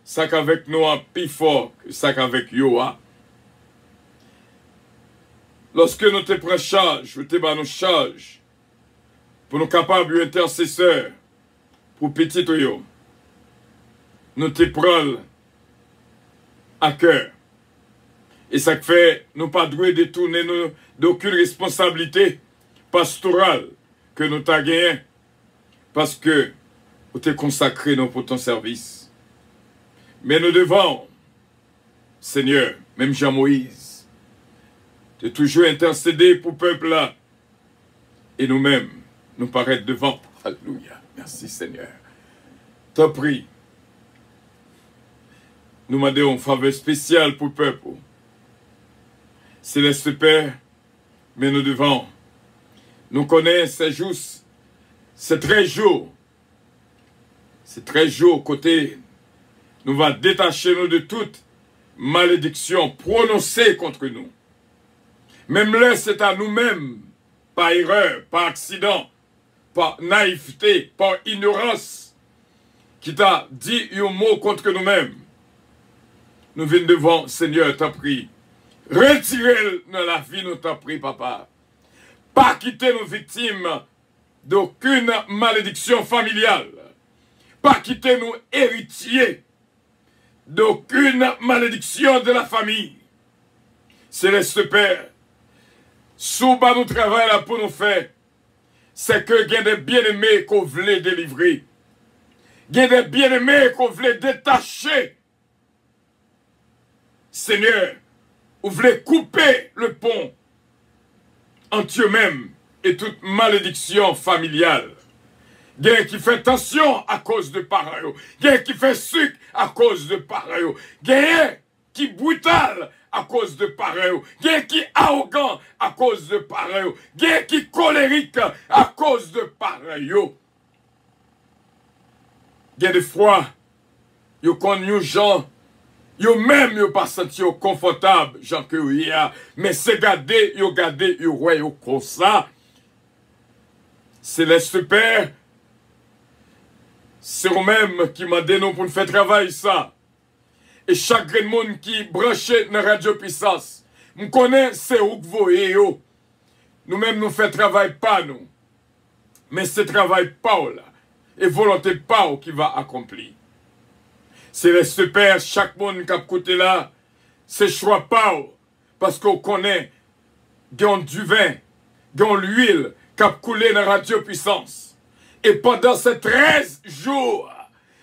Ça qu'avec nous a plus fort que ça qu'avec yo. Lorsque nous te prenons charge, nous te nos charge pour nous capables d'intercesseurs pour petit yo, nous te prenons à cœur. Et ça fait nous pas droit détourner nous d'aucune responsabilité pastorale que nous t'as gagné parce que nous t'es consacré pour ton service. Mais nous devons, Seigneur, même Jean-Moïse, de toujours intercéder pour le peuple là et nous-mêmes nous paraître devant. Alléluia. Merci Seigneur. T'en prie. Nous demandons une faveur spéciale pour le peuple. Céleste Père, mais nous devons. Nous connaissons ces jours, c'est très jours. C'est très jours côté. Nous va détacher nous de toute malédiction prononcée contre nous. Même là, c'est à nous-mêmes, par erreur, par accident, par naïveté, par ignorance, qui t'a dit un mot contre nous-mêmes. Nous venons devant, Seigneur, t'en prie. Retirez dans la vie, nous t'en prie, papa. Pas quitter nos victimes d'aucune malédiction familiale. Pas quitter nos héritiers d'aucune malédiction de la famille. Céleste Père, sous bas nous travail là pour nous faire, c'est que il y a des bien-aimés qu'on voulait délivrer. Il y a des bien-aimés qu'on voulait détacher. Seigneur, vous voulez couper le pont entre eux-mêmes et toute malédiction familiale. Il y a qui fait tension à cause de parents. Il y a qui fait sucre à cause de parents. Il y a qui brutal à cause de parents. Il y a qui arrogant à cause de parents. Il y a qui colérique à cause de parents. Il y a des fois, vous connaissez gens, vous même vous pas senti confortable, Jean que vous mais c'est garder, vous voyez comme ça. Céleste Père, c'est vous-même qui m'a donné pour nous faire travailler ça. Et chaque monde qui branché dans Radio Puissance, nous connaissons c'est où que vous voyez. Nous-mêmes nous faisons travail pas nous. Mais c'est travail pas là. Et volonté pas qui va accomplir. Céleste Père, chaque monde qui a écouté là, c'est choix pas. Parce qu'on connaît, gagne du vin, gagne l'huile qui a coulé dans Radio Puissance. Et pendant ces 13 jours,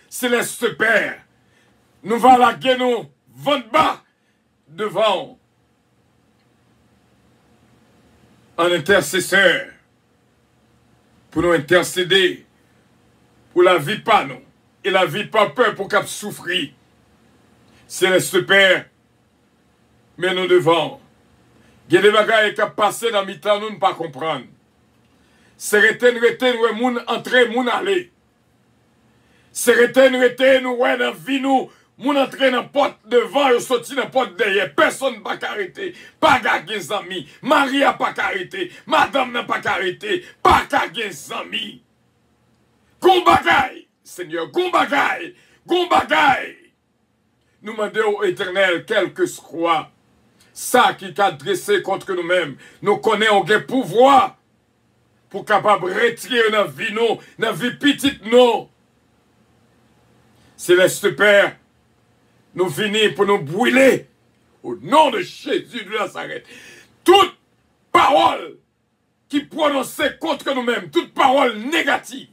Céleste Père, nous va la nous vendre bas devant un intercesseur pour nous intercéder pour la vie pas nous et la vie pas peur pour qu'elle souffre. Céleste Père, mais nous devons. Il y a des bagailles qui passent dans le temps, nous ne pas comprendre. C'est reten, nous moun entrer, moun aller. C'est reten, nous ouais dans vie nous, moun entrer dans porte devant et sortir dans porte derrière. Personne n'a pas arrêté, pas gagner amis. Marie a pas arrêté, madame n'a pas arrêté, pas gagner amis. Gon bagaille, Seigneur, gon bagaille, gon bagaille. Nous demandons au Éternel, quel que soit ça qui t'a dressé contre nous-mêmes. Nous connaissons le pouvoir pour capable retirer dans la vie nous, dans la vie petite nous. Céleste Père, nous venons pour nous brûler au nom de Jésus de Nazareth. Toute parole qui prononçait contre nous-mêmes, toute parole négative,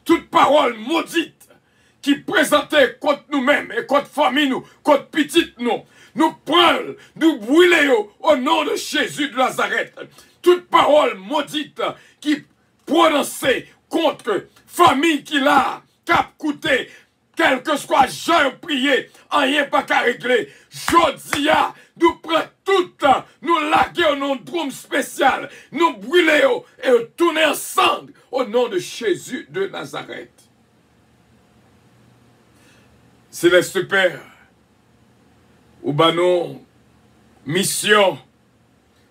toute parole maudite qui présentait contre nous-mêmes et contre famille nous, contre petite nous, nous prenons, nous brûlons au nom de Jésus de Nazareth. Toute parole maudite qui prononçait contre famille qui l'a, cap coûté, quel que soit j'ai prié, rien pas qu'à régler. Jodia, nous prenons tout, nous laguer au nom de drum spécial, nous brûler et tourner ensemble au nom de Jésus de Nazareth. Céleste Père, ou banon, mission,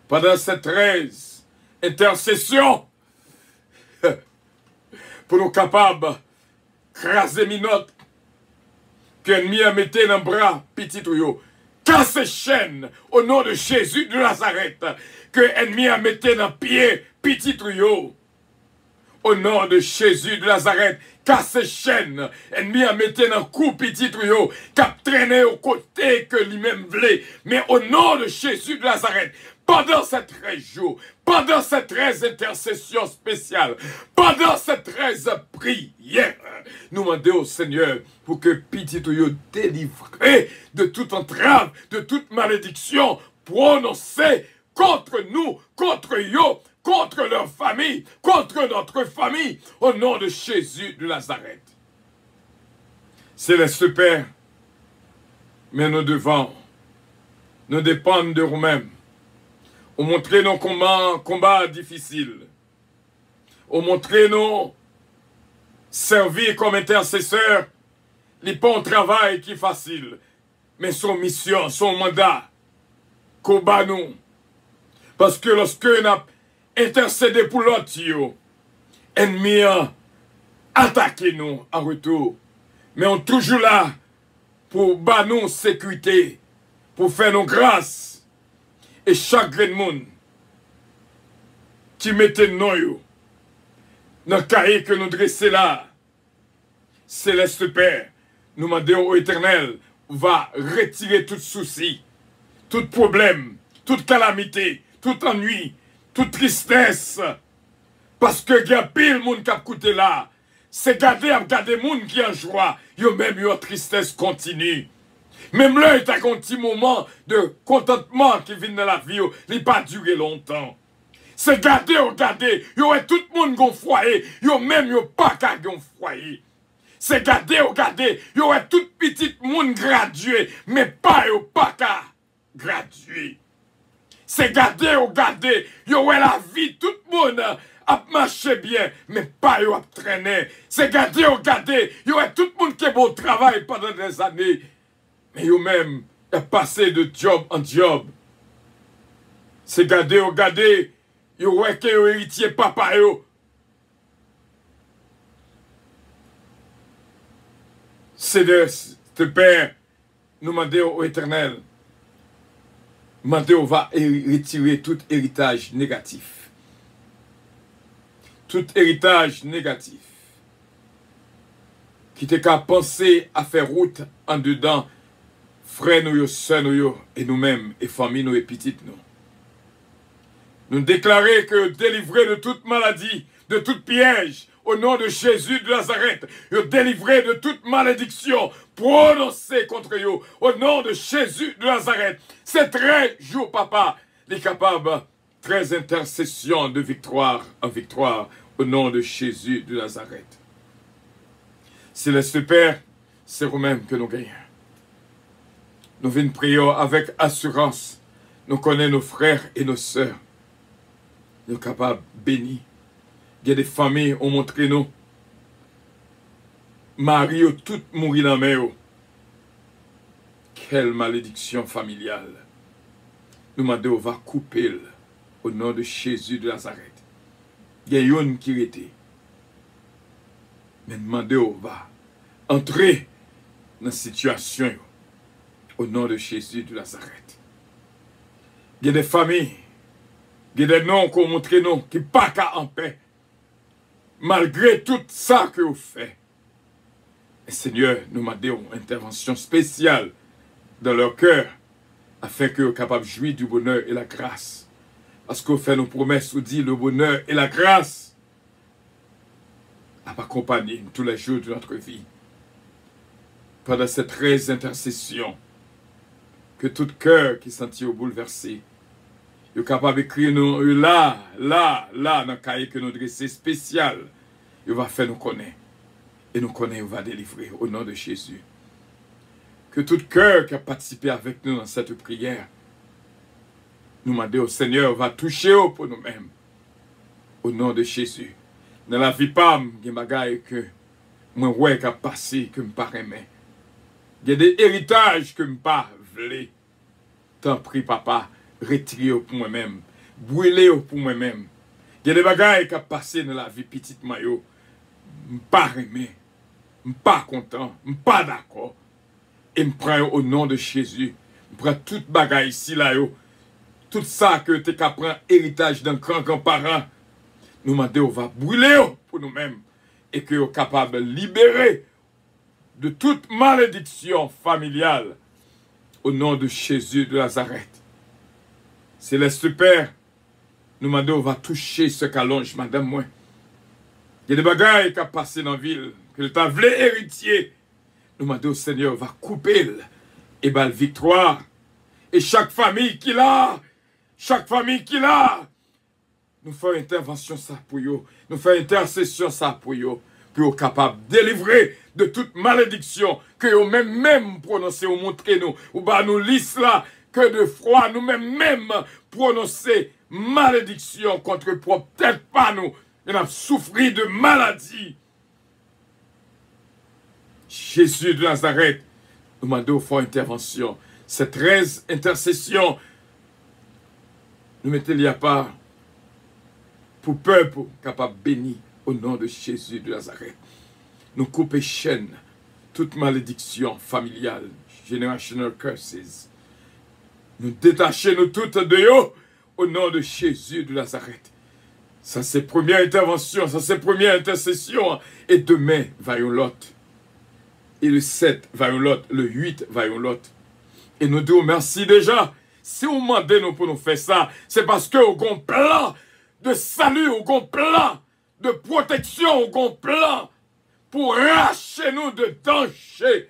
pendant cette 13 intercession, pour nous capables craser minot, que l'ennemi a mis dans le bras, petit tuyau, casse chaîne au nom de Jésus de Nazareth, que l'ennemi a mis dans le pied, petit tuyau, au nom de Jésus de Nazareth, casse chaîne, ennemi a mis dans le cou, petit tuyau, cap traîné au côté que lui-même voulait, mais au nom de Jésus de Nazareth, pendant ces 13 jours, pendant ces 13 intercessions spéciales, pendant ces 13 prières, nous demandons au Seigneur pour que petit tuyau délivré de toute entrave, de toute malédiction prononcée contre nous, contre yo, contre leur famille, contre notre famille, au nom de Jésus de Nazareth. Céleste Père, mais nous devons nous dépendre de nous-mêmes. On montre nos combats difficiles. On montre nos servir comme intercesseurs. Les pas un travail qui est facile. Mais son mission, son mandat, combat nous. Parce que lorsque nous avons intercédé pour l'autre, ennemi a attaqué nous en retour. Mais on est toujours là pour battre nous sécurité, pour faire nos grâces. Et chaque grain de monde qui mettait nous dans le cahier que nous dressons là, Céleste Père, nous demandons au Éternel, va retirer tout souci, tout problème, toute calamité, tout ennui, toute tristesse. Parce que il y a pile monde qui a coûté là. C'est garder monde qui en joie, yo même yo tristesse continue. Même là, il y a un petit moment de contentement qui vient dans la vie, il n'a pas duré longtemps. C'est garder, il y a tout le monde qui a un foyer, il y a même pas qu'à un foyer. C'est garder, il y a tout petit monde gradué, mais pas qu'à gradué. C'est garder, il y a la vie, tout le monde a marché bien, mais pas a traîné. C'est garder, il y a tout le monde qui est au travail pendant des années. Mais eux-mêmes, ils passé de job en job. C'est garder, ils ont héritier papa. C'est de ce Père, nous demandons au Éternel, on va retirer tout héritage négatif. Tout héritage négatif. Qui t'est qu'à penser à faire route en dedans. Frères nous, sœurs nous, et nous-mêmes, et famille nous, et petites nous. Nous déclarer que délivrés de toute maladie, de tout piège, au nom de Jésus de Nazareth, délivrés de toute malédiction prononcée contre eux, au nom de Jésus de Nazareth. C'est 13 jours, papa, les capables, 13 intercessions de victoire en victoire, au nom de Jésus de Nazareth. Céleste Père, c'est vous-même que nous gagnons. Nous venons prier avec assurance. Nous connaissons nos frères et nos sœurs. Nous sommes capables de bénir. Il y a des familles qui ont montré nous. Marie, tout mourir dans la main. Quelle malédiction familiale. Nous demandons, on va couper au nom de Jésus de Nazareth. Il y a une qui était. Mais nous demandons, on va entrer dans la situation. Au nom de Jésus de Nazareth. Il y a des familles, il y a des noms qu'on montre nous, qui ne sont pas en paix. Malgré tout ça que vous faites. Et Seigneur, nous demandons une intervention spéciale dans leur cœur, afin qu'ils soient capables de jouir du bonheur et la grâce. Parce qu'on fait nos promesses, on dit le bonheur et la grâce à m'accompagner tous les jours de notre vie. Pendant cette 13 intercessions, que tout cœur qui sentit bouleversé, est capable d'écrire nous là, dans le cahier que nous dressons spécial, il va faire nous connaître. Et nous connaître, il va délivrer au nom de Jésus. Que tout cœur qui a participé avec nous dans cette prière, nous demander au Seigneur, va toucher pour nous-mêmes. Au nom de Jésus. Dans la vie, pas, il y a des bagailles que moi, ouais, qui a passé, que je ne pas aimer. Il y a des héritages que je ne pas voulais. T'en prie, papa, retirez pour moi-même. Brûlez pour moi-même. Il y a des bagailles qui ont passé dans la vie petite maillot. Je ne pas aimer. Je ne pas content. Je ne pas d'accord. Et je prends au nom de Jésus. Je prends toute bagaille ici, là, yo. Tout ça que tu as pris héritage d'un grand-grand-parent. Nous demandons, on va brûler pour nous-mêmes. Et que nous sommes capables de libérer de toute malédiction familiale. Au nom de Jésus de Nazareth. Céleste Père, nous demandons, on va toucher ce qu'allonge, madame, moi. Il y a des bagailles qui ont passé dans la ville, que tu as voulu héritier. Nous demandons au Seigneur, va couper et la victoire. Et chaque famille qui l'a, nous faisons intervention ça pour eux. Nous faisons intercession ça pour eux. Pour être capable de délivrer de toute malédiction que nous même prononcer ou montrer nous. Ou bah nous lisse là que de froid, nous même prononcer malédiction contre propre tête pas nous. Nous avons souffert de maladie. Jésus de Nazareth, nous demandons faire intervention. Ces 13 intercessions, nous mettons il y a pas pour peuple capable de bénir au nom de Jésus de Nazareth. Nous coupons chaîne, toute malédiction familiale, generational curses. Nous détachons nous toutes de eux au nom de Jésus de Nazareth. Ça c'est première intervention, ça c'est première intercession. Et demain, vaillons l'autre. Et le 7, vaillons l'autre. Le 8, vaillons l'autre. Et nous disons merci déjà. Si vous demandez nous pour nous faire ça, c'est parce que vous avez un plan de salut, vous avez un plan de protection, vous avez un plan pour racher nous de danger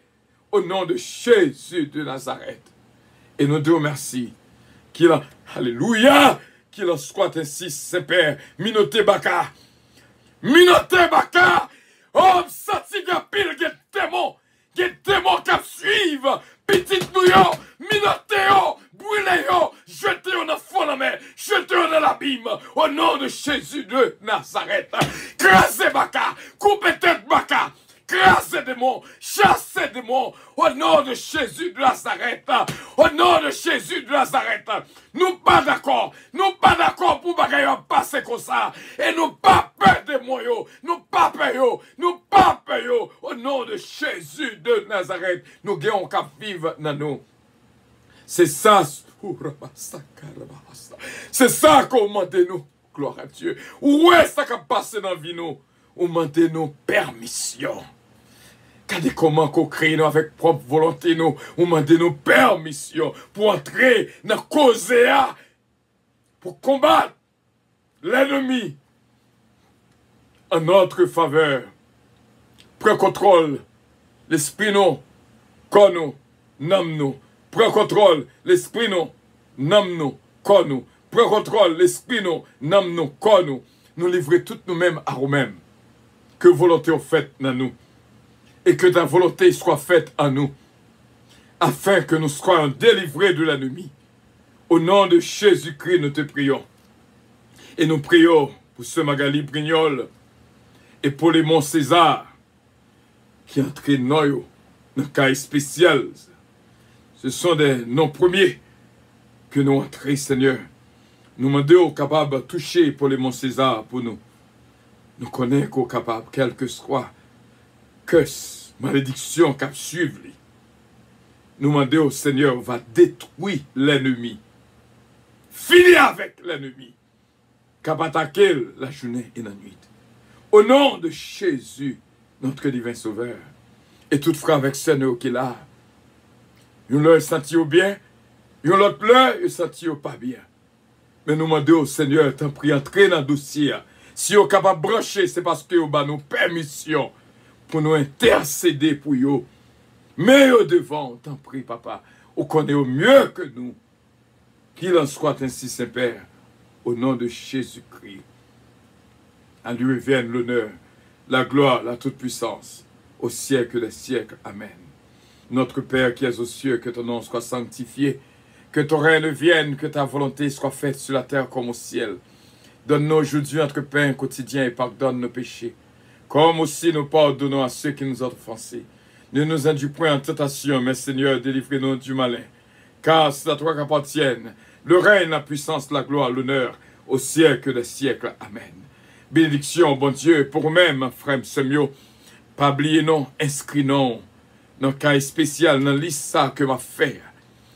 au nom de Jésus de Nazareth. Et nous disons merci. Qu'il a, alléluia, qu'il en soit ainsi, Saint-Père, Minoté Baka. Minoté Baka! Oh, senti qu'il y a pile de démons qui suivent. Petite nouillon, minotéo, brûléo, jetez-o dans le fond de la mer, jetez-o dans l'abîme, au nom de Jésus de Nazareth. Crasez Baka, coupez tête Baka, crasez démons, chassez démons, au nom de Jésus de Nazareth. Au nom de Jésus de Nazareth. Nous pas d'accord pour bagaille passer comme ça. Et nous pas peur de moyens, nous pas peur, au nom de Jésus de Nazareth. Nous gagnons qu'à vivre dans nous. C'est ça. C'est ça qu'on demande nous. Gloire à Dieu. Où est-ce ça qui a passé dans la vie nous? On demande nous permission. Regardez comment qu'on crée nous avec propre volonté nous. On demande nous permission pour entrer dans la cause pour combattre l'ennemi en notre faveur. Prends contrôle. L'esprit nous, qu'on nous, nomme nous. Prends contrôle. L'esprit nous, nomme nous, qu'on nous. Prends contrôle. L'esprit nous, nomme nous, qu'on nous. Nous livrer toutes nous-mêmes à nous-mêmes. Que volonté au fait dans nous. Et que ta volonté soit faite en nous, afin que nous soyons délivrés de l'ennemi. Au nom de Jésus-Christ, nous te prions. Et nous prions pour ce Magali Brignol et pour les Mont César qui entraînent dans un cas spécial. Ce sont des noms premiers que nous entrons, Seigneur. Nous demandons capables de toucher pour les Mont César pour nous. Nous connaissons qu'on est capable, quel que soit curse, malédiction qui suivre. Nous demandons au Seigneur va détruire l'ennemi. Finir avec l'ennemi. Qui va attaquer la journée et la nuit. Au nom de Jésus, notre divin sauveur. Et tout frère avec Seigneur qui est là. Nous leur senti bien. Nous l'autre leur senti pas bien. Mais nous demandons au Seigneur, t'en prie, entrer dans le dossier. Si vous êtes capable de brancher, c'est parce que vous avez nos permissions pour nous intercéder pour vous. Mais au devant, t'en prie, papa. Vous connaissez mieux que nous. Qu'il en soit ainsi, Saint-Père, au nom de Jésus-Christ. À lui revienne l'honneur, la gloire, la toute-puissance, au siècle des siècles. Amen. Notre Père qui es aux cieux, que ton nom soit sanctifié, que ton règne vienne, que ta volonté soit faite sur la terre comme au ciel. Donne-nous aujourd'hui notre pain quotidien et pardonne nos péchés, comme aussi nous pardonnons à ceux qui nous ont offensés. Ne nous induis point en tentation, mais Seigneur, délivrez-nous du malin. Car c'est à toi qu'appartiennent le règne, la puissance, la gloire, l'honneur, au siècle des siècles. Amen. Bénédiction, bon Dieu, pour nous-mêmes, frère Semio, pas oublier non, inscrit non, dans le cas spécial, dans la liste ça que m'a fait.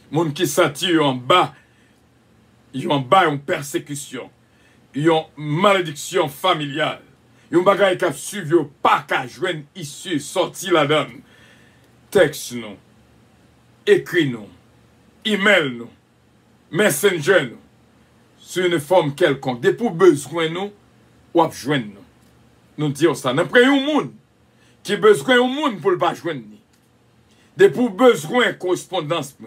Moun qui s'attire en bas, ils ont en bas une persécution, ils ont malédiction familiale, ils ont bagay qui suivi pas qu'à joindre issue, sorti la donne. Texte nous, écrit nous, email nous, messenger nous, sur une forme quelconque. Dès pour besoin nous, ou à joindre nous. Nous disons ça. Nous prenons un monde qui a besoin de monde pour ne pas joindre nous. Dès pour besoin de correspondance,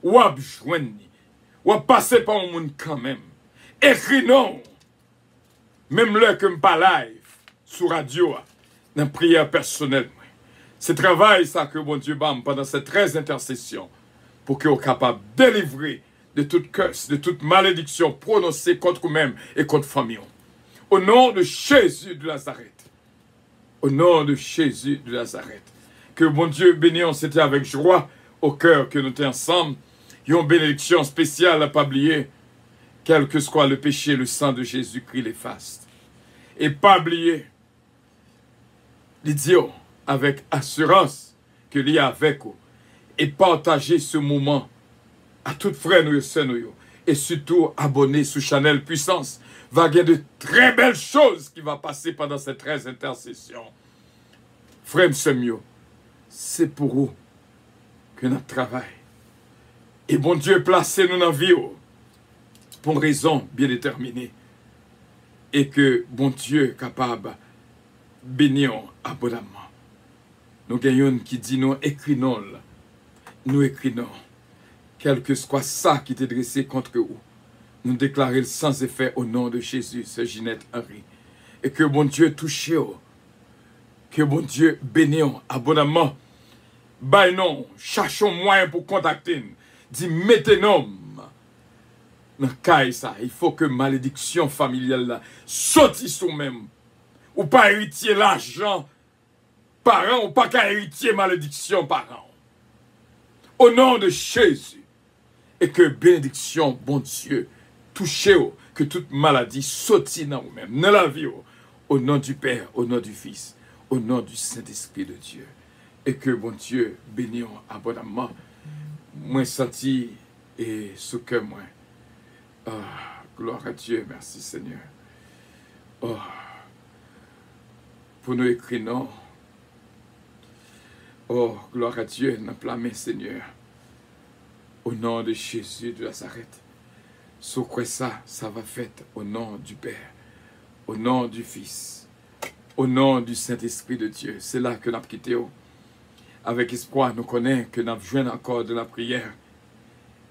ou à joindre nous. Ou à passer par un monde quand même. Écrit non. Même là que je ne pas live, sur radio, dans la prière personnelle. C'est travail ça que bon Dieu bam pendant ces 13 intercessions pour que vous capable de délivrer de toute curse, de toute malédiction prononcée contre vous-même et contre famille. Au nom de Jésus de Nazareth. Au nom de Jésus de Nazareth. Que bon Dieu bénisse, c'était avec joie au cœur que nous étions ensemble. Une bénédiction spéciale à pas oublier. Quel que soit le péché, le sang de Jésus-Christ l'efface. Et pas oublier l'idiot avec assurance que l'il y a avec vous. Et partager ce moment à toutes frères et sœurs. Et surtout abonner sur Channel Puissance. Va y avoir de très belles choses qui vont passer pendant ces 13 intercessions. Frère Semio, c'est pour vous que notre travail. Et bon Dieu, placez-nous dans la vie pour une raison bien déterminée. Et que bon Dieu est capable de bénir abondamment. Nous gagnons qui dit nous écrivons. Nous écrivons. Quel que soit ça qui t'est dressé contre vous. Nous déclarons sans effet au nom de Jésus, c'est Ginette Henry. Et que bon Dieu touche, que bon Dieu bénisse abondamment. Bah non, cherchons moyen pour contacter nous. Dis, mettez-nous dans le cas ça. Il faut que malédiction familiale là sorte sur même. Ou pas héritier l'argent parents, ou pas qu'à héritier malédiction parents. Au nom de Jésus. Et que bénédiction, bon Dieu, touchez-vous, que toute maladie sorte dans vous-même, dans la vie, au nom du Père, au nom du Fils, au nom du Saint-Esprit de Dieu. Et que bon Dieu bénisse abondamment. Moi senti et ce que moi. Oh, gloire à Dieu, merci Seigneur. Oh, pour nous écrire non. Oh, gloire à Dieu, nous blâmer Seigneur. Au nom de Jésus de Nazareth. Sur quoi ça va faire au nom du Père, au nom du Fils, au nom du Saint-Esprit de Dieu. C'est là que nous avons quitté. Avec espoir, nous connaissons que nous avons joué encore de la prière.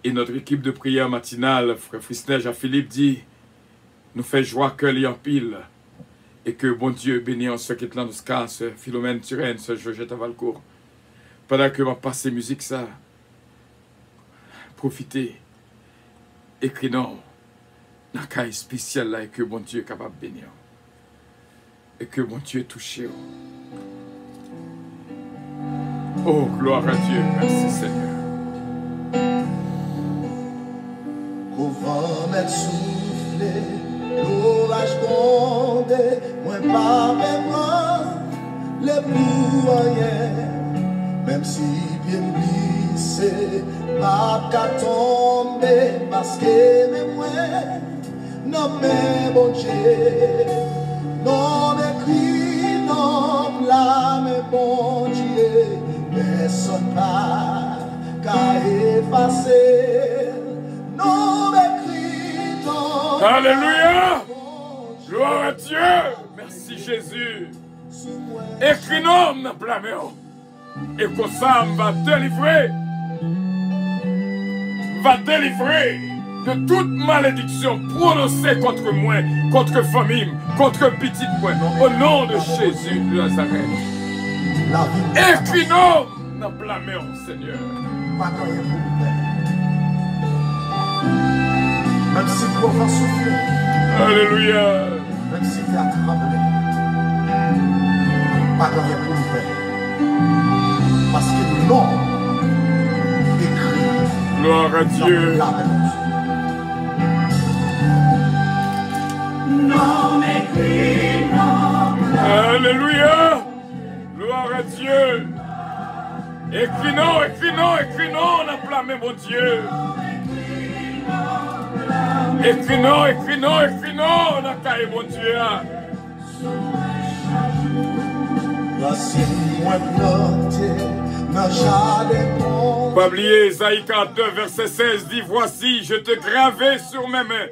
Et notre équipe de prière matinale, frère Frisney, Jean-Philippe dit, nous fait joie que l'y en pile. Et que bon Dieu bénisse ceux qui est là, ce Philomène Turenne, ce Georgette Valcourt. Pendant que va passer musique, ça, profitez. Écrivons dans le cas spécial là et que bon Dieu est capable de bénir. Et que bon Dieu est touché. Oh, gloire à Dieu. Merci Seigneur. Au vent m'est soufflé, l'orage grondé, moi pas même le plus rien. Même si bien glissé, ma qu'à tomber, parce que même moi, non mais bon Dieu, non écrit, non blâme bon Dieu, personne pas qu'à effacer, non écrit, non. Alléluia! Gloire à Dieu! Merci Jésus! Écrit non, non blâme. Et que ça va délivrer. Va délivrer. de toute malédiction prononcée contre moi, contre famille, contre petite moi, au nom de Jésus de Nazareth. Écris-nous dans la main, Seigneur. Même si tu vas souffrir. Alléluia. Même si tu as tremblé. Pas de rien pour le faire. Parce que le nom écrit. Gloire à Dieu. Non écrit, non. Alléluia. Gloire à Dieu. Écris-nous, écris-nous, écris-nous, on a plamé, mon Dieu. Écris-nous, écris-nous, écris-nous, on a caillé, mon Dieu. Pas oublier, Isaïe 42, verset 16 dit, voici, je te gravais sur mes mains.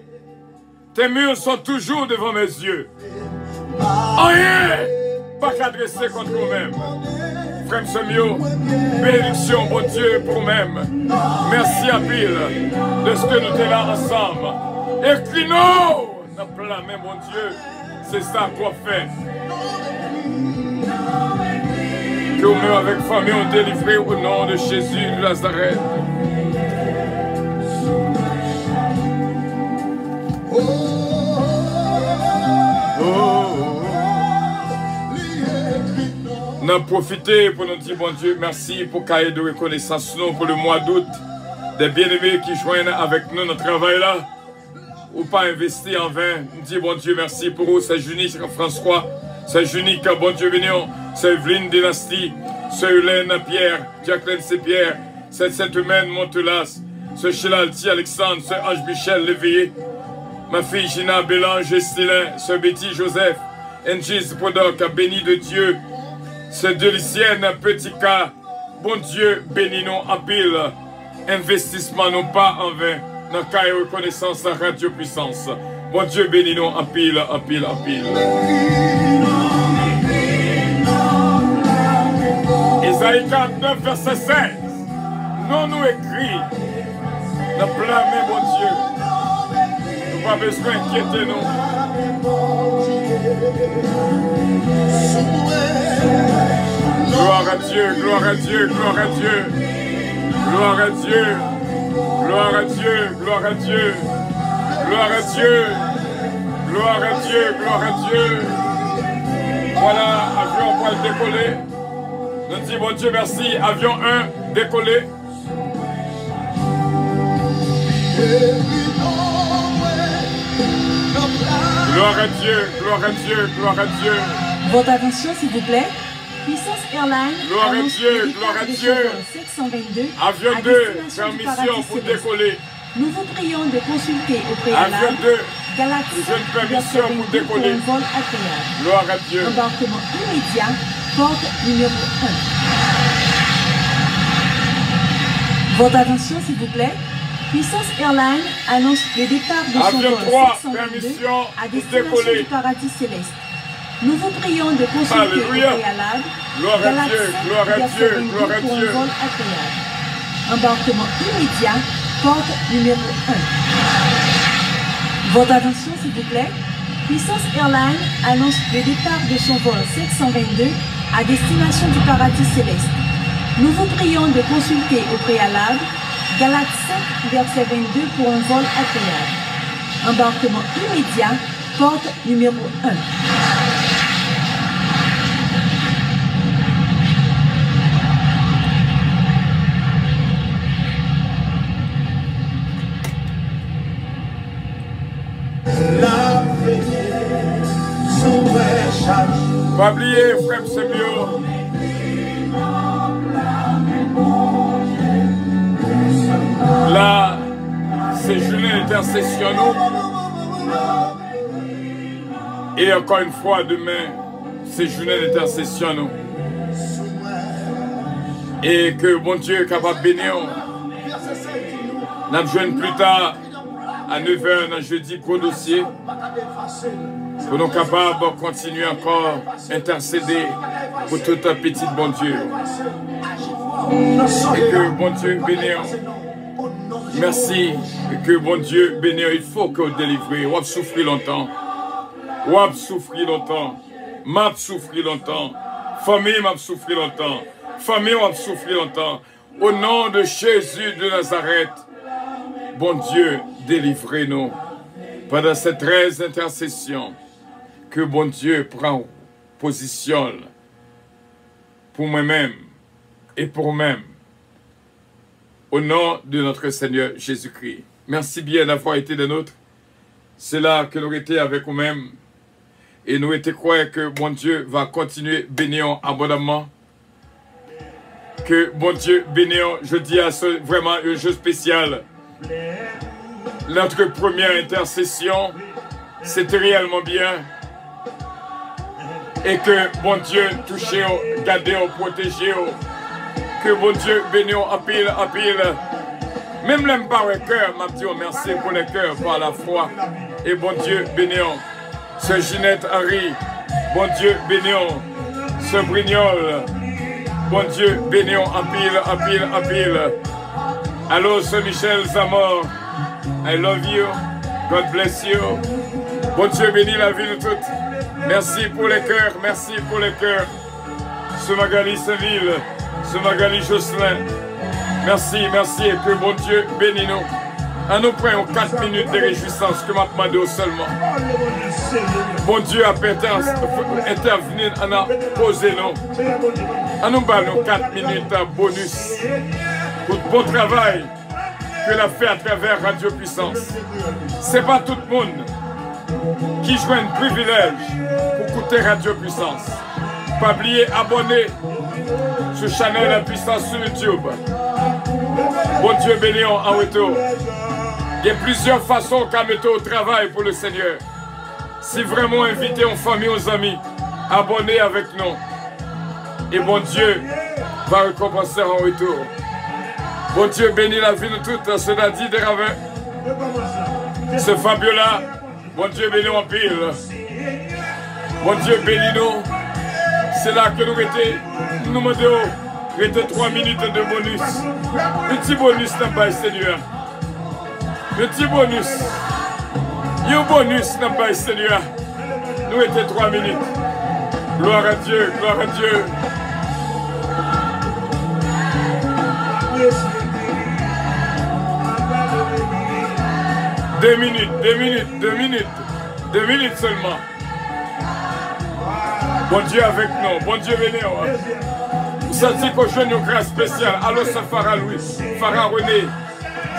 Tes murs sont toujours devant mes yeux. Rien, pas qu'adresser contre nous-mêmes. Frère Semio, bénédiction, bon Dieu, pour même. Merci à pile de ce que nous sommes là ensemble. Écris-nous, n'a pas la main, mon Dieu. C'est ça qu'on fait. Que nous, avec famille, on délivre au nom de Jésus de Nazareth. On a profité pour nous dire, bon Dieu, merci pour cahier de reconnaissance nous pour le mois d'août. Des bien-aimés qui joignent avec nous notre travail là. Ou pas investi en vain. On dit, bon Dieu, merci pour vous. C'est Junique François. C'est Junique, bon Dieu bénéant. C'est Evelyne Dynastie. C'est Hélène Pierre. Jacqueline C. Pierre. C'est Sainte-Humaine Montelas. C'est Sheila Alti Alexandre. C'est Ange Michel Léveillé. Ma fille Gina Bélange Estilin. C'est Betty Joseph. Engis Podoc, béni de Dieu. C'est Delicienne, petit cas. Bon Dieu, bénis-nous en pile. Investissement, non pas en vain. Dans cas et reconnaissance à Radio Puissance. Bon Dieu, bénis-nous en pile, en pile, en pile. Isaïe 49, verset 16. Non nous écrit. Dans plein main, bon Dieu. Nous pas besoin d'inquiéter nous. Gloire à Dieu, gloire à Dieu, gloire à Dieu. Gloire à Dieu. Gloire à Dieu, gloire à Dieu. Gloire à Dieu. Gloire à Dieu, gloire à Dieu. Voilà, avion pour le décoller. Nous disons, bon Dieu, merci. Avion 1, décoller. Gloire à Dieu, gloire à Dieu, gloire à Dieu. Votre attention, s'il vous plaît. Puissance Airlines. Gloire à Dieu, gloire à Dieu. 722. Avion 2, permission pour décoller. Nous vous prions de consulter au préalable. Avion 2, Galaxy permission pour décoller. Pour un vol agréable. Gloire à Dieu. Embarquement immédiat, porte numéro 1. Votre attention, s'il vous plaît. Puissance Airlines annonce le départ de son vol 722 à destination du paradis céleste. Nous vous prions de consulter au préalable. Gloire à Dieu, gloire à Dieu, gloire à Dieu. Vol agréable. Embarquement immédiat, porte numéro 1. Votre attention, s'il vous plaît. Puissance Airlines annonce le départ de son vol 722 à destination du paradis céleste. Nous vous prions de consulter au préalable Galaxy 5, verset 22 pour un vol agréable. Embarquement immédiat, porte numéro 1. Pas oublier, frère Semio. Là, c'est journée d'intercession, nous. Et encore une fois, demain, c'est journée d'intercession, nous. Et que bon Dieu est capable de bénir. Nous rejoignons plus tard, à 9h, dans jeudi, gros dossier. Pour nous capables de continuer encore à intercéder pour tout un petit bon Dieu. Et que bon Dieu bénisse. Merci. Et que bon Dieu béni, il faut que vous délivrez. Ou souffrir longtemps. Ou souffrir longtemps. M'a souffrir longtemps. Famille m'a souffrir longtemps. Famille m'a souffrir longtemps. Au nom de Jésus de Nazareth, bon Dieu, délivrez-nous. Pendant cette 13 intercessions, que bon Dieu prend position pour moi-même et pour moi-même. Au nom de notre Seigneur Jésus-Christ. Merci bien d'avoir été des nôtres. C'est là que nous étions avec nous-mêmes. Et nous étions croyants que bon Dieu va continuer bénir abondamment. Que bon Dieu bénir, je dis à ce vraiment un jeu spécial. Notre première intercession, c'était réellement bien. Et que bon Dieu touche, garde, protège. Que bon Dieu bénisse en pile, en pile. Même l'homme par le cœur, m'a dit merci pour le cœur, par la foi. Et bon Dieu bénisse. Ce Ginette Henry, bon Dieu bénisse. Ce Brignol, bon Dieu bénisse en pile, en pile, en pile. Allô, ce Michel Zamor, I love you, God bless you. Bon Dieu bénisse la vie de toutes. Merci pour les cœurs, merci pour les cœurs. Ce Magali Saint-Ville, ce Magali Jocelyn. Merci, merci, et que bon Dieu bénisse nous. À nous prenons 4 minutes de réjouissance que m'a demandé seulement. Bon Dieu a intervenu, on a posé nous. À nous ballons 4 minutes bonus pour le bon travail que l'a fait à travers Radio Puissance. C'est pas tout le monde qui joue un privilège pour écouter Radio Puissance. Pas oublier abonner sur Channel La Puissance sur YouTube. Bon Dieu béni en retour. Il y a plusieurs façons qu'à mettre au travail pour le Seigneur. Si vraiment inviter en famille, aux amis, abonnez avec nous. Et bon Dieu va récompenser en retour. Bon Dieu bénit la vie de toutes, cela dit des ravins. Ce Fabiola, bon Dieu bénit en pile. Bon Dieu bénit nous. C'est là que nous étions. Nous mettons 3 minutes de bonus. Petit bonus n'a pas Seigneur. Petit bonus. Un bonus n'a pas Seigneur. Nous étions 3 minutes. Gloire à Dieu, gloire à Dieu. Deux minutes seulement. Bon Dieu avec nous, bon Dieu béni. Vous sentez qu'au jeune une grâce spéciale. Alors ce Farah Louis, Farah René,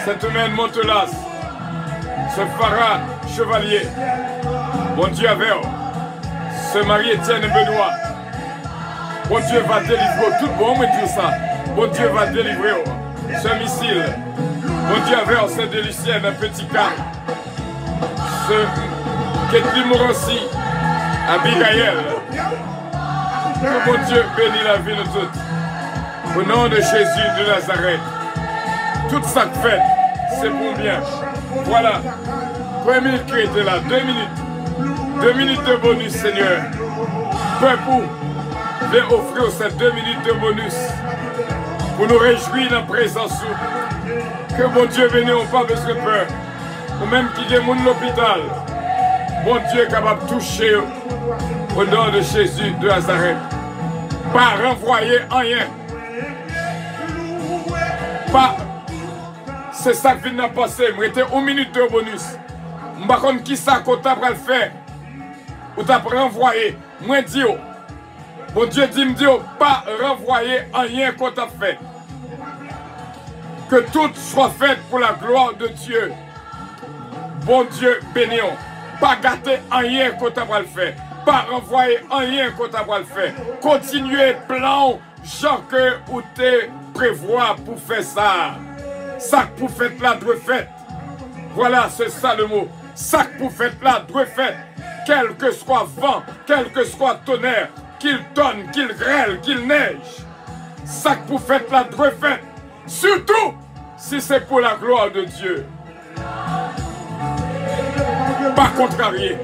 cette mère Montelas, ce Farah Chevalier. Bon Dieu avec vous. Ce mari Étienne Benoît. Bon Dieu va délivrer tout bon, mais tout ça. Bon Dieu va délivrer ce missile. Bon Dieu avec vous, ce délicieux un petit cas. Ce Ketli Morancy, Abigail. Que mon Dieu bénit la vie de toutes. Au nom de Jésus de Nazareth. Toute ça fait, c'est pour bien. Voilà. 3 minutes qui étaient là, 2 minutes. 2 minutes de bonus, Seigneur. Peuple, viens offrir ces 2 minutes de bonus pour nous réjouir dans la présence. Que mon Dieu bénisse, on n'a pas besoin de peur. Ou même qui est mon l'hôpital. Mon Dieu est capable de toucher au nom de Jésus de Nazareth. Pas renvoyer rien. Pas. C'est ça qui vient de passer. Je suis 1 minute de bonus. Je ne sais pas qui ça qu'on t'a fait. Ou t'as renvoyé. Moi dis. Bon Dieu dit, me dit, pas renvoyer rien qu'on t'a fait. Que tout soit fait pour la gloire de Dieu. Bon Dieu béni. Pas gâter rien qu'on t'a fait. Pas renvoyer rien qu'on t'a fait. Continuez plan, genre que vous te prévoit pour faire ça. Ça que vous faites là, doit faire. Voilà, c'est ça le mot. Ça que vous faites là, doit faire. Quel que soit vent, quel que soit tonnerre, qu'il tonne, qu'il grêle, qu'il neige. Ça que vous faites là, doit faire. Surtout si c'est pour la gloire de Dieu. Pas contrarier.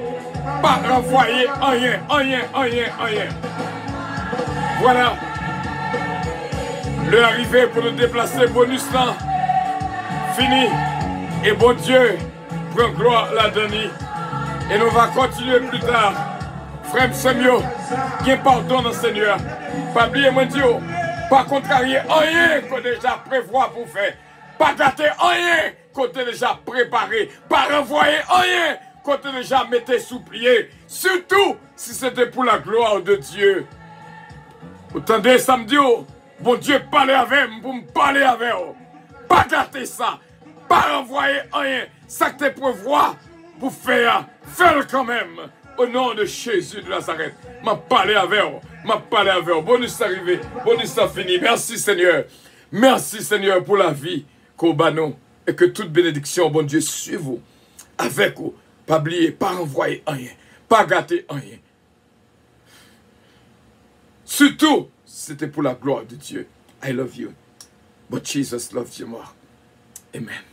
Pas renvoyer rien. Voilà. L'heure arrivée pour nous déplacer bonus là. Fini. Et bon Dieu, prends gloire là-dedans. Et nous allons continuer plus tard. Frère Samuel, qui pardon dans Seigneur. Pas oublier, mon Dieu, pas contrarier rien qu'on déjà prévoit pour faire. Pas gâter rien qu'on déjà préparé. Pas renvoyer rien qu'on déjà metté sous plié. Surtout si c'était pour la gloire de Dieu. Vous entendez samedi, bon Dieu parler avec moi pour me parler avec vous. Pas gâter ça. Pas renvoyer rien. Ça que tu prévois pour faire. Fais-le quand même. Au nom de Jésus de Nazareth. M'a parlé avec vous. M'a parlé avec vous. Bonus arrivé. Bonus a fini. Merci Seigneur. Merci Seigneur pour la vie qu'au banon. Et que toute bénédiction, bon Dieu, suive vous. Avec vous. Pas oublier, pas renvoyer rien. Pas gâter rien. Surtout, c'était pour la gloire de Dieu. I love you. But Jesus loves you more. Amen.